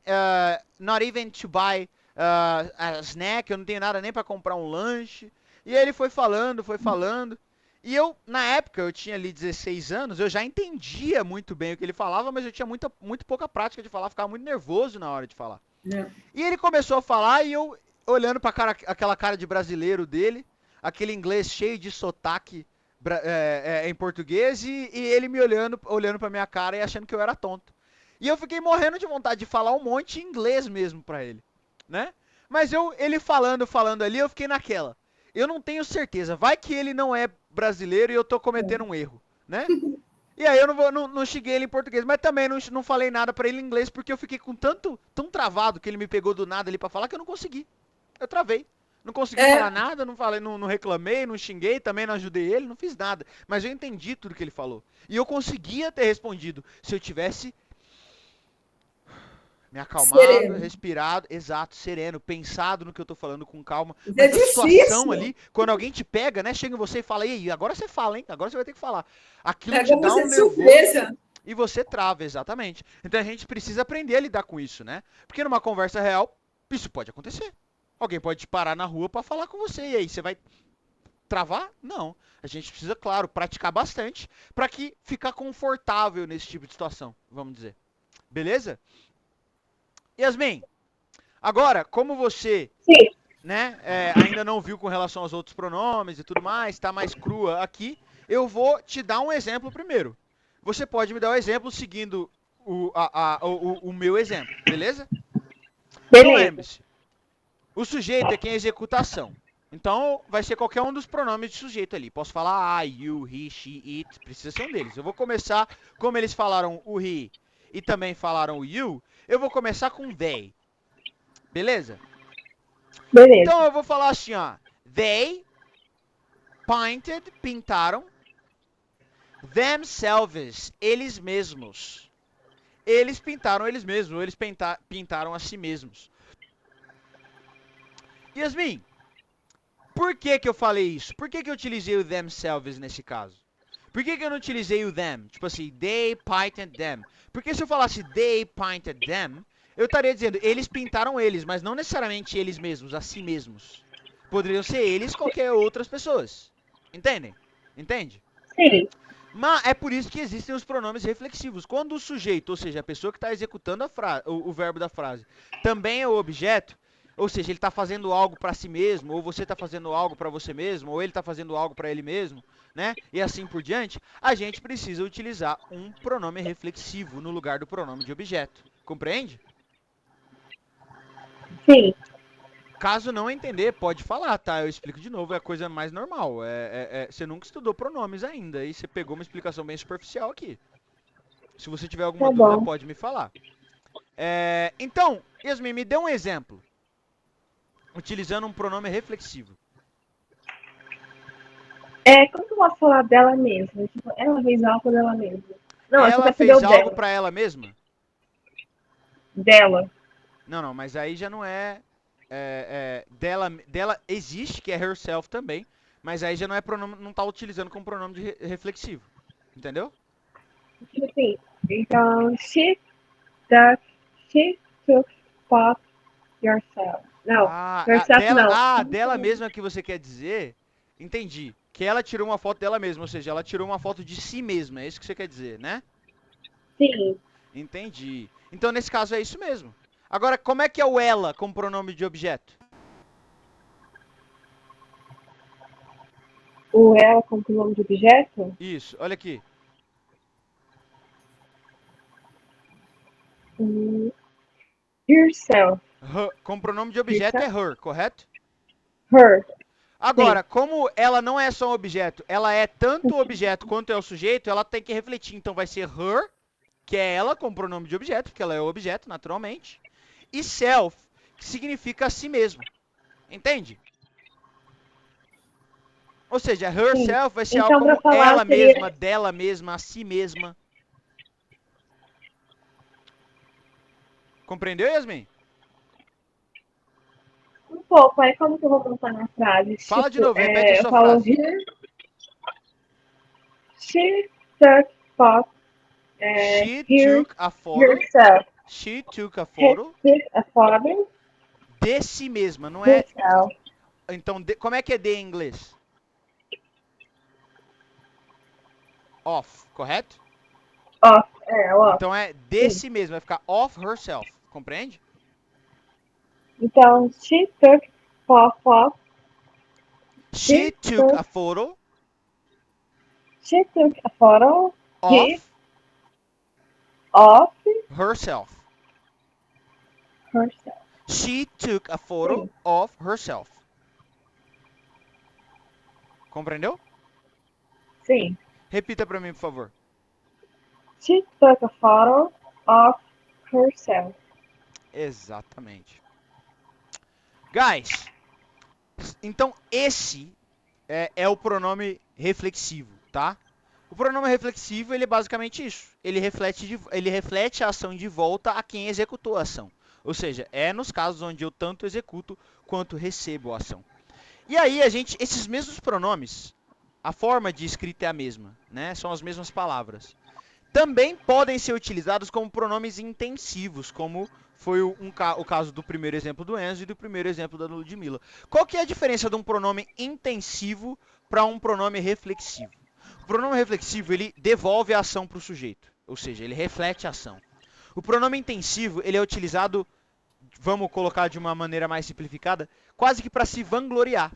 not even to buy a snack. Eu não tenho nada nem para comprar um lanche. E aí ele foi falando, foi falando. E eu, na época, eu tinha ali 16 anos, eu já entendia muito bem o que ele falava, mas eu tinha muito pouca prática de falar, ficava muito nervoso na hora de falar. Yeah. E ele começou a falar e eu, olhando para aquela cara de brasileiro dele, aquele inglês cheio de sotaque em português, e ele me olhando para minha cara e achando que eu era tonto. E eu fiquei morrendo de vontade de falar um monte em inglês mesmo para ele, né? Mas ele falando ali, eu fiquei naquela. Eu não tenho certeza. Vai que ele não é brasileiro e eu tô cometendo um erro, né? E aí eu não xinguei ele em português, mas também não falei nada pra ele em inglês porque eu fiquei com tão travado que ele me pegou do nada ali pra falar que eu não consegui. Eu travei. Não consegui falar nada, não falei, não reclamei, não xinguei, também não ajudei ele, não fiz nada. Mas eu entendi tudo que ele falou. E eu conseguia ter respondido se eu tivesse me acalmado, Sereno. respirado, exato, sereno, pensado no que eu tô falando com calma. Mas é Mas a situação difícil. ali, quando alguém te pega, né, chega em você e fala, e aí, agora você fala, hein? Agora você vai ter que falar. Aquilo te Pega dá você um de nervoso surpresa. e você trava, exatamente. Então a gente precisa aprender a lidar com isso, né? Porque numa conversa real, isso pode acontecer. Alguém pode te parar na rua para falar com você, e aí você vai travar? Não. A gente precisa, claro, praticar bastante para que ficar confortável nesse tipo de situação, vamos dizer. Beleza? Yasmin, agora, como você, Sim, né, ainda não viu com relação aos outros pronomes e tudo mais, está mais crua aqui, eu vou te dar um exemplo primeiro. Você pode me dar o exemplo seguindo o meu exemplo, beleza? Então beleza. lembre-se, o sujeito é quem executa a ação. Então vai ser qualquer um dos pronomes de sujeito ali. Posso falar I, you, he, she, it, precisa ser um deles. Eu vou começar, como eles falaram o he e também falaram o you, eu vou começar com they, beleza? Beleza. Então eu vou falar assim, ó. They painted, pintaram, themselves, eles mesmos. Eles pintaram eles mesmos, ou eles pintaram a si mesmos. Yasmin, por que que eu falei isso? Por que que eu utilizei o themselves nesse caso? Por que que eu não utilizei o them? Tipo assim, they painted them. Porque se eu falasse they painted them, eu estaria dizendo eles pintaram eles, mas não necessariamente eles mesmos, a si mesmos. Poderiam ser eles qualquer outras pessoas. Entendem? Entende? Sim, Mas é por isso que existem os pronomes reflexivos. Quando o sujeito, ou seja, a pessoa que está executando o verbo da frase, também é o objeto, ou seja, ele está fazendo algo para si mesmo, ou você está fazendo algo para você mesmo, ou ele está fazendo algo para ele mesmo, né? E assim por diante, a gente precisa utilizar um pronome reflexivo no lugar do pronome de objeto. Compreende? sim. Caso não entender, pode falar, tá? Eu explico de novo, é a coisa mais normal. Você nunca estudou pronomes ainda, e você pegou uma explicação bem superficial aqui. Se você tiver alguma Tá dúvida, bom. pode me falar. Então, Yasmin, me dê um exemplo. utilizando um pronome reflexivo. Como que eu posso falar dela mesma? Tipo, ela fez algo dela mesma. Não, você Ela percebeu fez algo dela. pra ela mesma? Dela. Não, mas aí já não dela existe, que é herself também, mas aí já não é pronome, não tá utilizando como pronome reflexivo. Entendeu? Tipo assim, então, that, she took pot yourself. Não, yourself não. Dela mesma que você quer dizer? Entendi. Que ela tirou uma foto dela mesma, ou seja, ela tirou uma foto de si mesma, é isso que você quer dizer, né? Sim, Entendi. Então, nesse caso, é isso mesmo. Agora, como é que é o ela como pronome de objeto? o ela como nome de objeto. Isso, olha aqui. Hum, Yourself. Como pronome de objeto é Yourself? her, correto? Her. Sim. Agora, como ela não é só um objeto, ela é tanto o objeto quanto é o sujeito, ela tem que refletir. Então, vai ser her, que é ela como pronome de objeto, porque ela é o objeto, naturalmente. E self, que significa a si mesmo. Entende? Ou seja, Sim. herself vai ser algo Então, para como falar, ela seria mesma, dela mesma, a si mesma. Compreendeu, Yasmin? um pouco. Aí, como que eu vou montar na frase? Fala de Tipo, novo, repete a eu sua falo frase. here, she took pot, She here, took a photo. yourself. She took a He photo took a photo, de si mesma, não é? himself. Então, como é que é de em inglês? Of, correto? Off, off. Então é de Sim. si mesma, vai ficar of herself, compreende? Então, she took photo, She she took took, a photo she took a photo, he, of of herself. herself. She took a photo Sim, of herself. Compreendeu? sim. Repita para mim, por favor. She took a photo of herself. Exatamente. Guys, então esse é o pronome reflexivo, tá? O pronome reflexivo, ele é basicamente isso. Ele reflete a ação de volta a quem executou a ação. Ou seja, é nos casos onde eu tanto executo quanto recebo a ação. E aí, esses mesmos pronomes, a forma de escrita é a mesma, né? São as mesmas palavras. Também podem ser utilizados como pronomes intensivos, como foi o caso do primeiro exemplo do Enzo e do primeiro exemplo da Ludmilla. Qual que é a diferença de um pronome intensivo para um pronome reflexivo? O pronome reflexivo, ele devolve a ação para o sujeito, ou seja, ele reflete a ação. O pronome intensivo, ele é utilizado, vamos colocar de uma maneira mais simplificada, quase que para se vangloriar.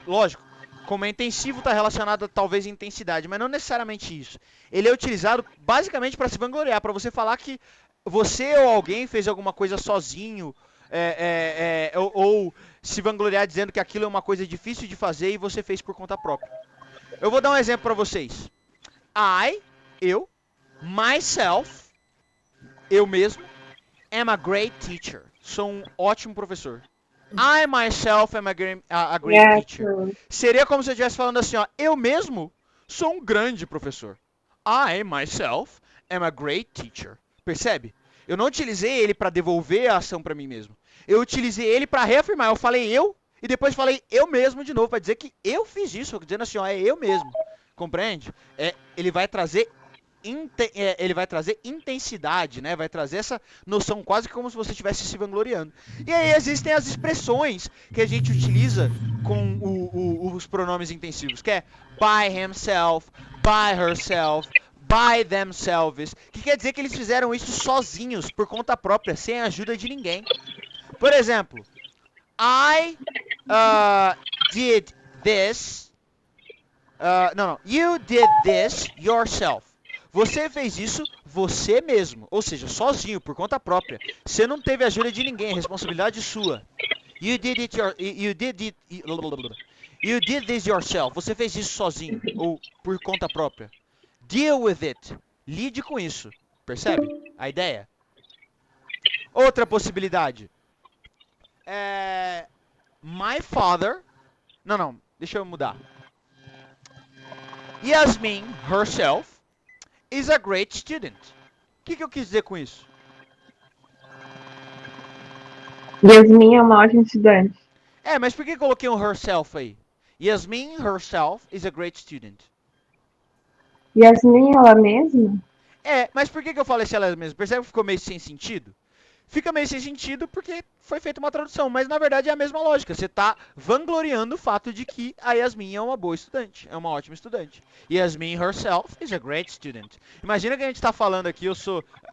Lógico, como é intensivo, está relacionado a talvez intensidade, mas não necessariamente isso. Ele é utilizado basicamente para se vangloriar, para você falar que você ou alguém fez alguma coisa sozinho, ou se vangloriar dizendo que aquilo é uma coisa difícil de fazer e você fez por conta própria. Eu vou dar um exemplo para vocês. Eu, myself, eu mesmo, am a great teacher. Sou um ótimo professor. I myself am a great Yeah, teacher. true. Seria como se eu estivesse falando assim, ó, eu mesmo sou um grande professor. I myself am a great teacher. Percebe? Eu não utilizei ele para devolver a ação para mim mesmo. Eu utilizei ele para reafirmar. Eu falei eu e depois falei eu mesmo de novo para dizer que eu fiz isso, dizendo assim, ó, é eu mesmo. Compreende? Ele vai trazer ele vai trazer intensidade, né? Vai trazer essa noção quase como se você estivesse se vangloriando. E aí existem as expressões que a gente utiliza com os pronomes intensivos, que é by himself, by herself, by themselves, que quer dizer que eles fizeram isso sozinhos, por conta própria, sem a ajuda de ninguém. Por exemplo, I did this. Não. You did this yourself. Você fez isso você mesmo, ou seja, sozinho, por conta própria. Você não teve ajuda de ninguém, é responsabilidade sua. You did this yourself. Você fez isso sozinho ou por conta própria. Deal with it. Lide com isso. Percebe a ideia? Outra possibilidade. My father. Não, deixa eu mudar. Yasmin herself is a great student. O que eu quis dizer com isso? Yasmin é uma ótima estudante. Mas por que coloquei um herself aí? Yasmin herself is a great student. Yasmin, ela mesma? Mas por que eu falei se ela mesma? Percebe que ficou meio sem sentido? Fica meio sem sentido porque foi feita uma tradução, mas na verdade é a mesma lógica. Você está vangloriando o fato de que a Yasmin é uma boa estudante, é uma ótima estudante. Yasmin herself is a great student. Imagina que a gente está falando aqui,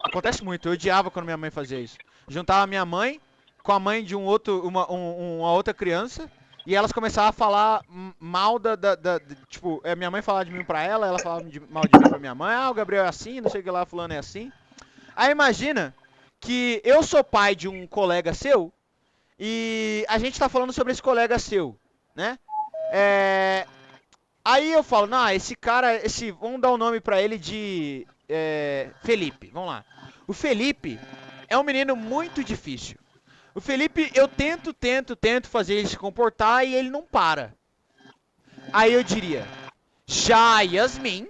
acontece muito, eu odiava quando minha mãe fazia isso. Juntava minha mãe com a mãe de uma outra criança e elas começavam a falar mal tipo, minha mãe falava de mim pra ela falava mal de mim pra minha mãe. O Gabriel é assim, não sei o que lá, fulano é assim. Aí imagina que eu sou pai de um colega seu e a gente tá falando sobre esse colega seu, né? Aí eu falo, não, esse cara, vamos dar o nome pra ele de Felipe, vamos lá. O Felipe é um menino muito difícil. O Felipe, eu tento fazer ele se comportar e ele não para. Aí eu diria, já a Yasmin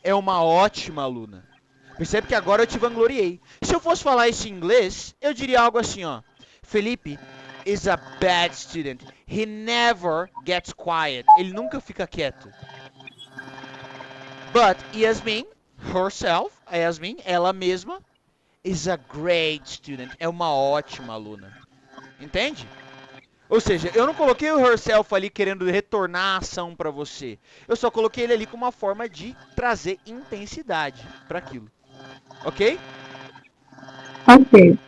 é uma ótima aluna. Percebe que agora eu te vangloriei. Se eu fosse falar isso em inglês, eu diria algo assim, ó. Felipe is a bad student. He never gets quiet. Ele nunca fica quieto. But Yasmin, herself, a Yasmin, ela mesma, is a great student. É uma ótima aluna. Entende? Ou seja, eu não coloquei o herself ali querendo retornar a ação para você. Eu só coloquei ele ali como uma forma de trazer intensidade para aquilo. Ok? Ok.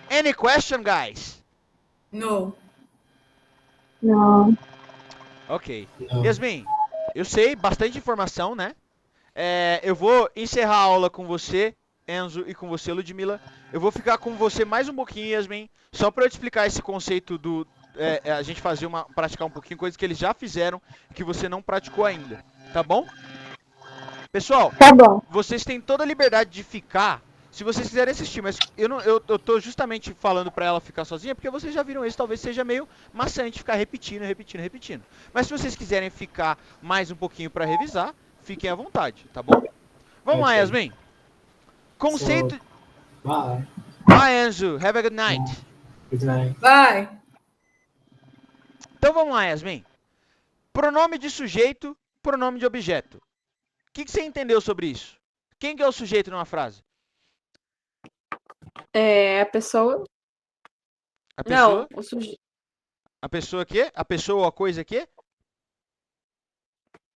Any question, guys? No. Não. Ok. Não. Yasmin, eu sei bastante informação, né? Eu vou encerrar a aula com você, Enzo, e com você, Ludmila. Eu vou ficar com você mais um pouquinho, Yasmin, só para eu te explicar esse conceito a gente praticar um pouquinho, coisas que eles já fizeram e que você não praticou ainda, tá bom? Pessoal, Tá bom. vocês têm toda a liberdade de ficar, se vocês quiserem assistir, mas eu tô justamente falando pra ela ficar sozinha, porque vocês já viram isso, talvez seja meio maçante ficar repetindo. Mas se vocês quiserem ficar mais um pouquinho pra revisar, fiquem à vontade, tá bom? Vamos lá, Ok. Yasmin. So, Conceito. bye. Bye, Enzo. Have a good night. Good night. Vai. Então vamos lá, Yasmin. Pronome de sujeito, pronome de objeto. O que você entendeu sobre isso? Quem que é o sujeito numa frase? É a pessoa. A Não, pessoa? o sujeito A pessoa quê? A pessoa ou a coisa quê?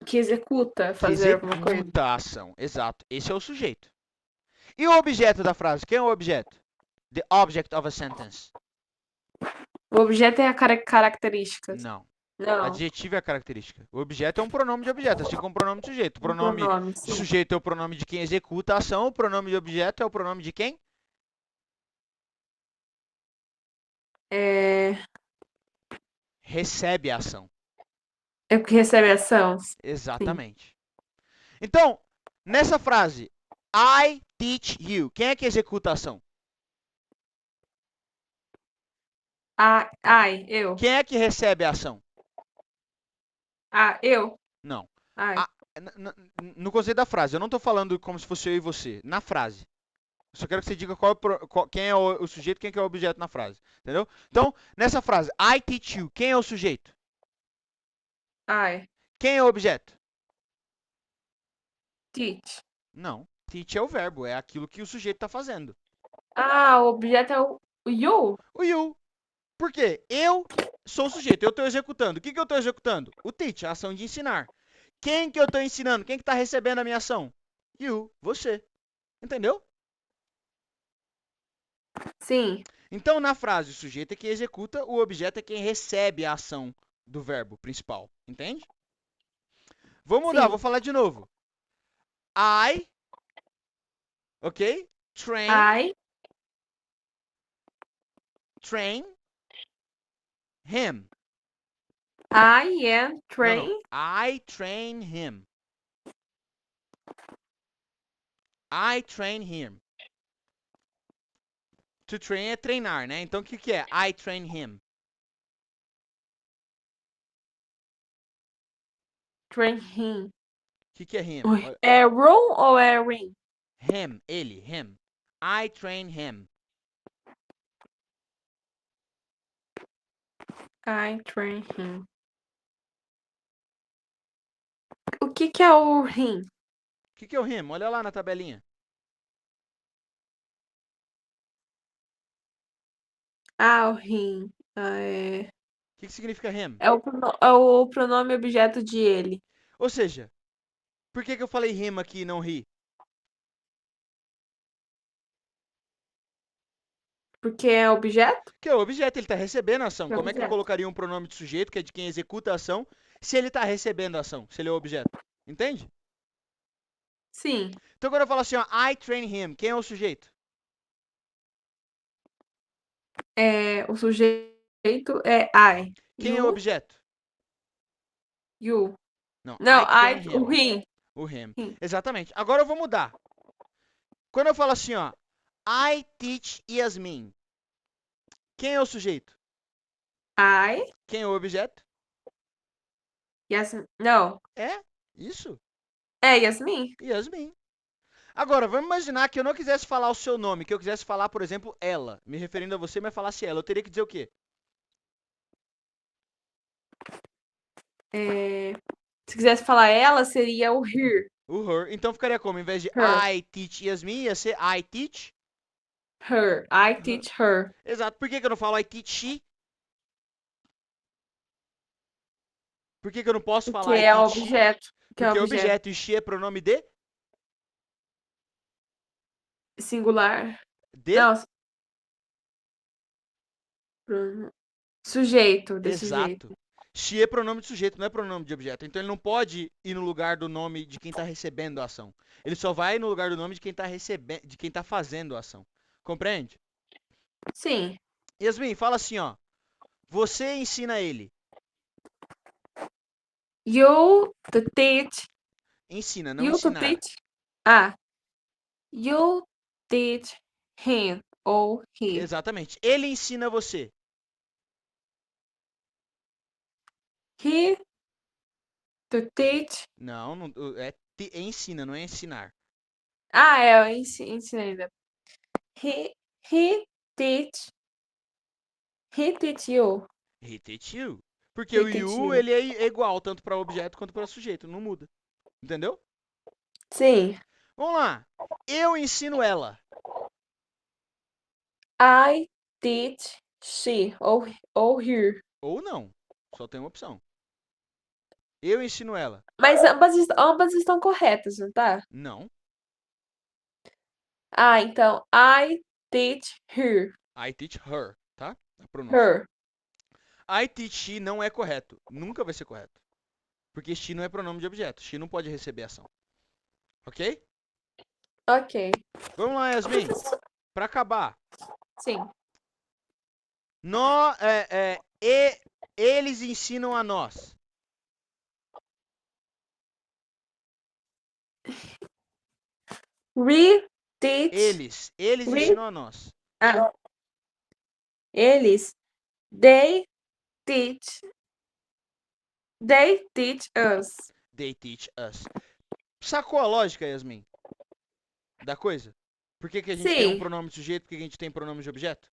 que executa Que fazer alguma coisa. executa a ação. Exato. Esse é o sujeito. E o objeto da frase? Quem é o objeto? The object of a sentence. O objeto é a característica. Não. Não, Adjetivo é a característica. O objeto é um pronome de objeto, assim como o pronome de sujeito. O um pronome pronome, de sim. sujeito é o pronome de quem executa a ação, o pronome de objeto é o pronome de quem? É Recebe a ação. o que recebe a ação. Sim. Exatamente. Então, nessa frase, I teach you. Quem é que executa a ação? Eu. Quem é que recebe a ação? Eu. Não. Ai. No conceito da frase, eu não estou falando como se fosse eu e você. Na frase. Eu só quero que você diga quem é o sujeito e quem é o objeto na frase. Entendeu? Então, nessa frase, I teach you. Quem é o sujeito? Ai. Quem é o objeto? Teach. Não. Teach é o verbo, é aquilo que o sujeito está fazendo. O objeto é o you. O you. Por quê? Eu sou o sujeito, eu estou executando. O que eu estou executando? O teach, a ação de ensinar. Quem que eu estou ensinando? Quem que está recebendo a minha ação? You, você. Entendeu? Sim. Então, na frase, o sujeito é quem executa, o objeto é quem recebe a ação do verbo principal. Entende? Vou mudar, Sim. vou falar de novo. I, ok? Train him. I am train. Não. I train him. I train him To train é treinar, né? Então o que é? I train him. Train him. O que é him? Ui, é room ou é ring? Him, ele, him. I train him. I train him. O que é o rim? O que é o him? Olha lá na tabelinha. Ah, o rim. É, O que significa him? é o pronome objeto de ele. Ou seja, por que eu falei him aqui e não he? Porque é objeto? Porque o objeto ele está recebendo a ação. É Como é que eu objeto. colocaria um pronome de sujeito, que é de quem executa a ação, se ele está recebendo a ação, se ele é o objeto? Entende? Sim. Então quando eu falo assim, ó, I train him, quem é o sujeito? É, o sujeito é I. Quem é o You, objeto? you. Não, Não, I train o him. rim. O him. Sim. Exatamente. Agora eu vou mudar. Quando eu falo assim, ó, I teach Yasmin, quem é o sujeito? I, Quem é o objeto? Yasmin. Não, É, isso, é Yasmin. Yasmin. Agora, vamos imaginar que eu não quisesse falar o seu nome, que eu quisesse falar, por exemplo, ela. Me referindo a você, mas falasse ela. Eu teria que dizer o quê? É, se quisesse falar ela, seria o her. O her. Então ficaria como? Em vez de Her. I teach Yasmin, ia ser I teach Her. I her. teach her. Exato. Por que eu não falo I teach she? Por que eu não posso Porque falar I é teach she? objeto. Que é Porque objeto. objeto e she é pronome de? Singular. De? Não, sujeito, de Exato. sujeito. She é pronome de sujeito, não é pronome de objeto. Então ele não pode ir no lugar do nome de quem está recebendo a ação. Ele só vai no lugar do nome de quem está recebendo, de quem está fazendo a ação. Compreende? Sim. Yasmin, fala assim, ó. Você ensina ele. You to teach. Ensina, não You to ensinar. teach. Ah. You teach him ou he. Exatamente. Ele ensina você. He to teach. Não, ensina, não é ensinar. Ah, é, eu ensino ainda. He teach. He teach you. He teach you. Porque He o teach you, you. ele é igual tanto para objeto quanto para sujeito, não muda. Entendeu? Sim. Vamos lá. Eu ensino ela. I teach she ou her. Ou não. Só tem uma opção. Eu ensino ela. Mas ambas estão corretas, não tá? Não. Ah, então I teach her. I teach her, tá? A pronúncia. Her. I teach she não é correto. Nunca vai ser correto. Porque she não é pronome de objeto. She não pode receber ação. Ok? Ok. Vamos lá, Yasmin. Para acabar. Sim. Eles ensinam a nós. We teach. Eles We. ensinam a nós. Ah. Eles. They teach. They teach us. They teach us. Sacou a lógica, Yasmin? Da coisa? Por que a gente tem um Sim. pronome de sujeito? Por que a gente tem pronome de objeto?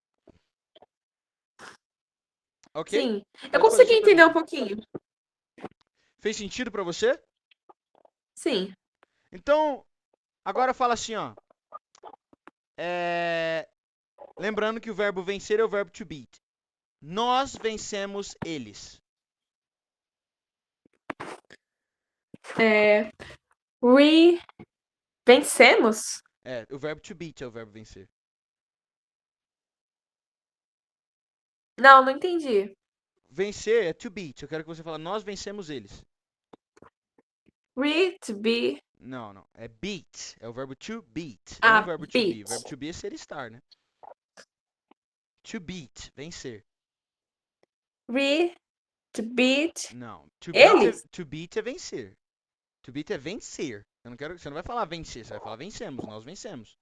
Ok? Sim. Eu Pode fazer consegui sua entender um pergunta. pouquinho. Fez sentido para você? Sim. Então, agora fala assim, ó. Lembrando que o verbo vencer é o verbo to beat. Nós vencemos eles. We vencemos? O verbo to beat é o verbo vencer. Não, não entendi. Vencer é to beat. Eu quero que você fale, nós vencemos eles. We to be. Não, não. É beat. É o verbo to beat. Ah, Não o verbo to be. beat. O verbo to be é ser estar, né? To beat. Vencer. We to beat. Não. To Eles? beat é vencer. To beat é vencer. Você não vai falar vencer. Você vai falar vencemos. Nós vencemos.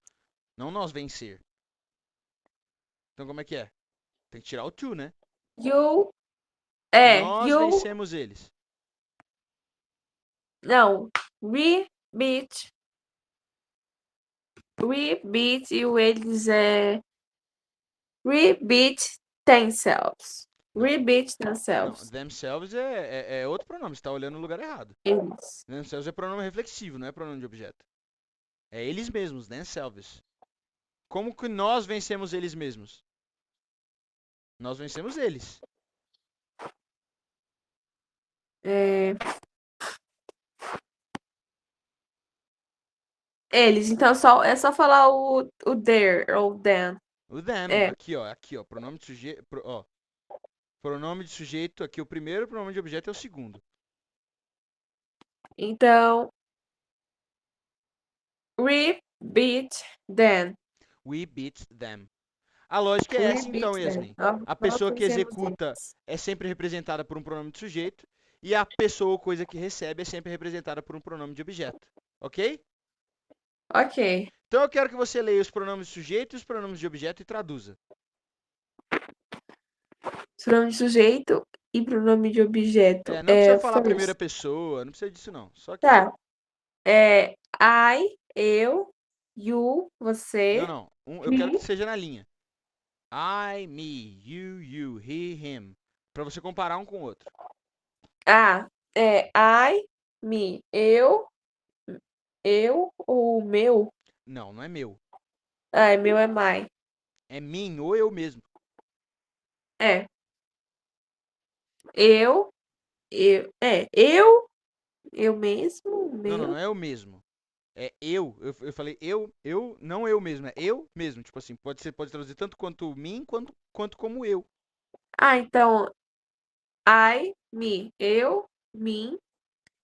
Não nós vencer. Então como é que é? Tem que tirar o to, né? You. Nós You. vencemos eles. Não. We beat. We beat e o eles é. We beat themselves. We beat Não, themselves. themselves é outro pronome. Você tá olhando no lugar errado. Eles. Themselves é pronome reflexivo, não é pronome de objeto. É eles mesmos, themselves. Como que nós vencemos eles mesmos? Nós vencemos eles. É, eles. Então é só falar o their ou them. O them, É. aqui, ó, pronome de sujeito, ó, pronome de sujeito, aqui o primeiro, pronome de objeto é o segundo. Então, we beat them. We beat them. A lógica é We essa beat então, them. Yasmin. Nós A pessoa que vencemos executa eles. é sempre representada por um pronome de sujeito e a pessoa ou coisa que recebe é sempre representada por um pronome de objeto, ok? Ok. Então eu quero que você leia os pronomes de sujeito e os pronomes de objeto e traduza. Pronome de sujeito e pronome de objeto. Não precisa falar primeira First. pessoa, não precisa disso não. Só aqui, ó. Tá. I, eu, you, você, Não. Eu quero que he. seja na linha. I, me, you, he, him. Pra você comparar um com o outro. I, me, eu ou meu? Não é meu. Meu é my. É mim ou eu mesmo. É. Eu, eu mesmo, Não meu. é eu mesmo. É eu. Eu falei não eu mesmo. É eu mesmo. Tipo assim, pode traduzir tanto quanto mim, quanto como eu. Então, me, eu, mim,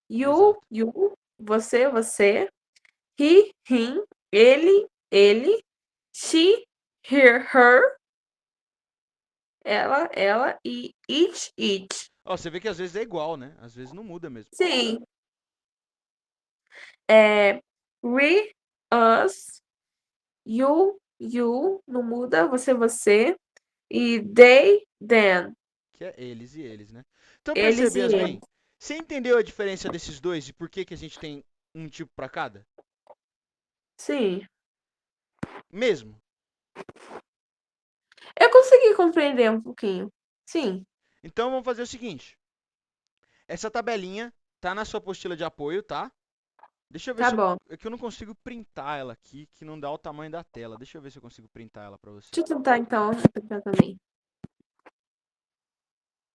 Exato. you, você, he, him, ele, she, her, ela e it. Ó, você vê que às vezes é igual, né? Às vezes não muda mesmo. Sim. We, us, you, não muda, você, e they, them, Que é eles e eles, né? Então eles percebe, e Yasmin? eles. Você entendeu a diferença desses dois e por que a gente tem um tipo pra cada? Sim. Mesmo. Eu consegui compreender um pouquinho. Sim, Então vamos fazer o seguinte. Essa tabelinha tá na sua apostila de apoio, tá? Deixa eu ver tá se eu. bom. É que eu não consigo printar ela aqui, que não dá o tamanho da tela. Deixa eu ver se eu consigo printar ela pra você. Deixa eu tentar então, também.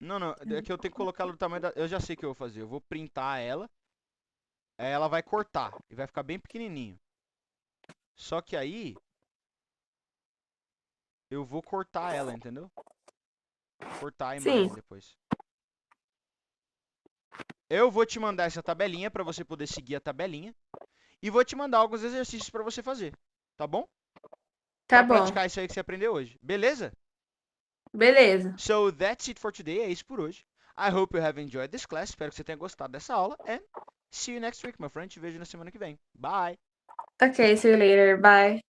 Não, é que eu tenho que colocar ela do tamanho da. Eu já sei o que eu vou fazer. Eu vou printar ela, aí ela vai cortar e vai ficar bem pequenininho. Só que aí eu vou cortar ela, entendeu? Cortar a Sim, imagem depois. Eu vou te mandar essa tabelinha pra você poder seguir a tabelinha e vou te mandar alguns exercícios pra você fazer, tá bom? tá Pra bom. praticar isso aí que você aprendeu hoje, beleza? Beleza. So that's it for today. É isso por hoje. I hope you have enjoyed this class. Espero que você tenha gostado dessa aula. And see you next week, my friend. Te vejo na semana que vem. Bye! Ok, see you later. Bye.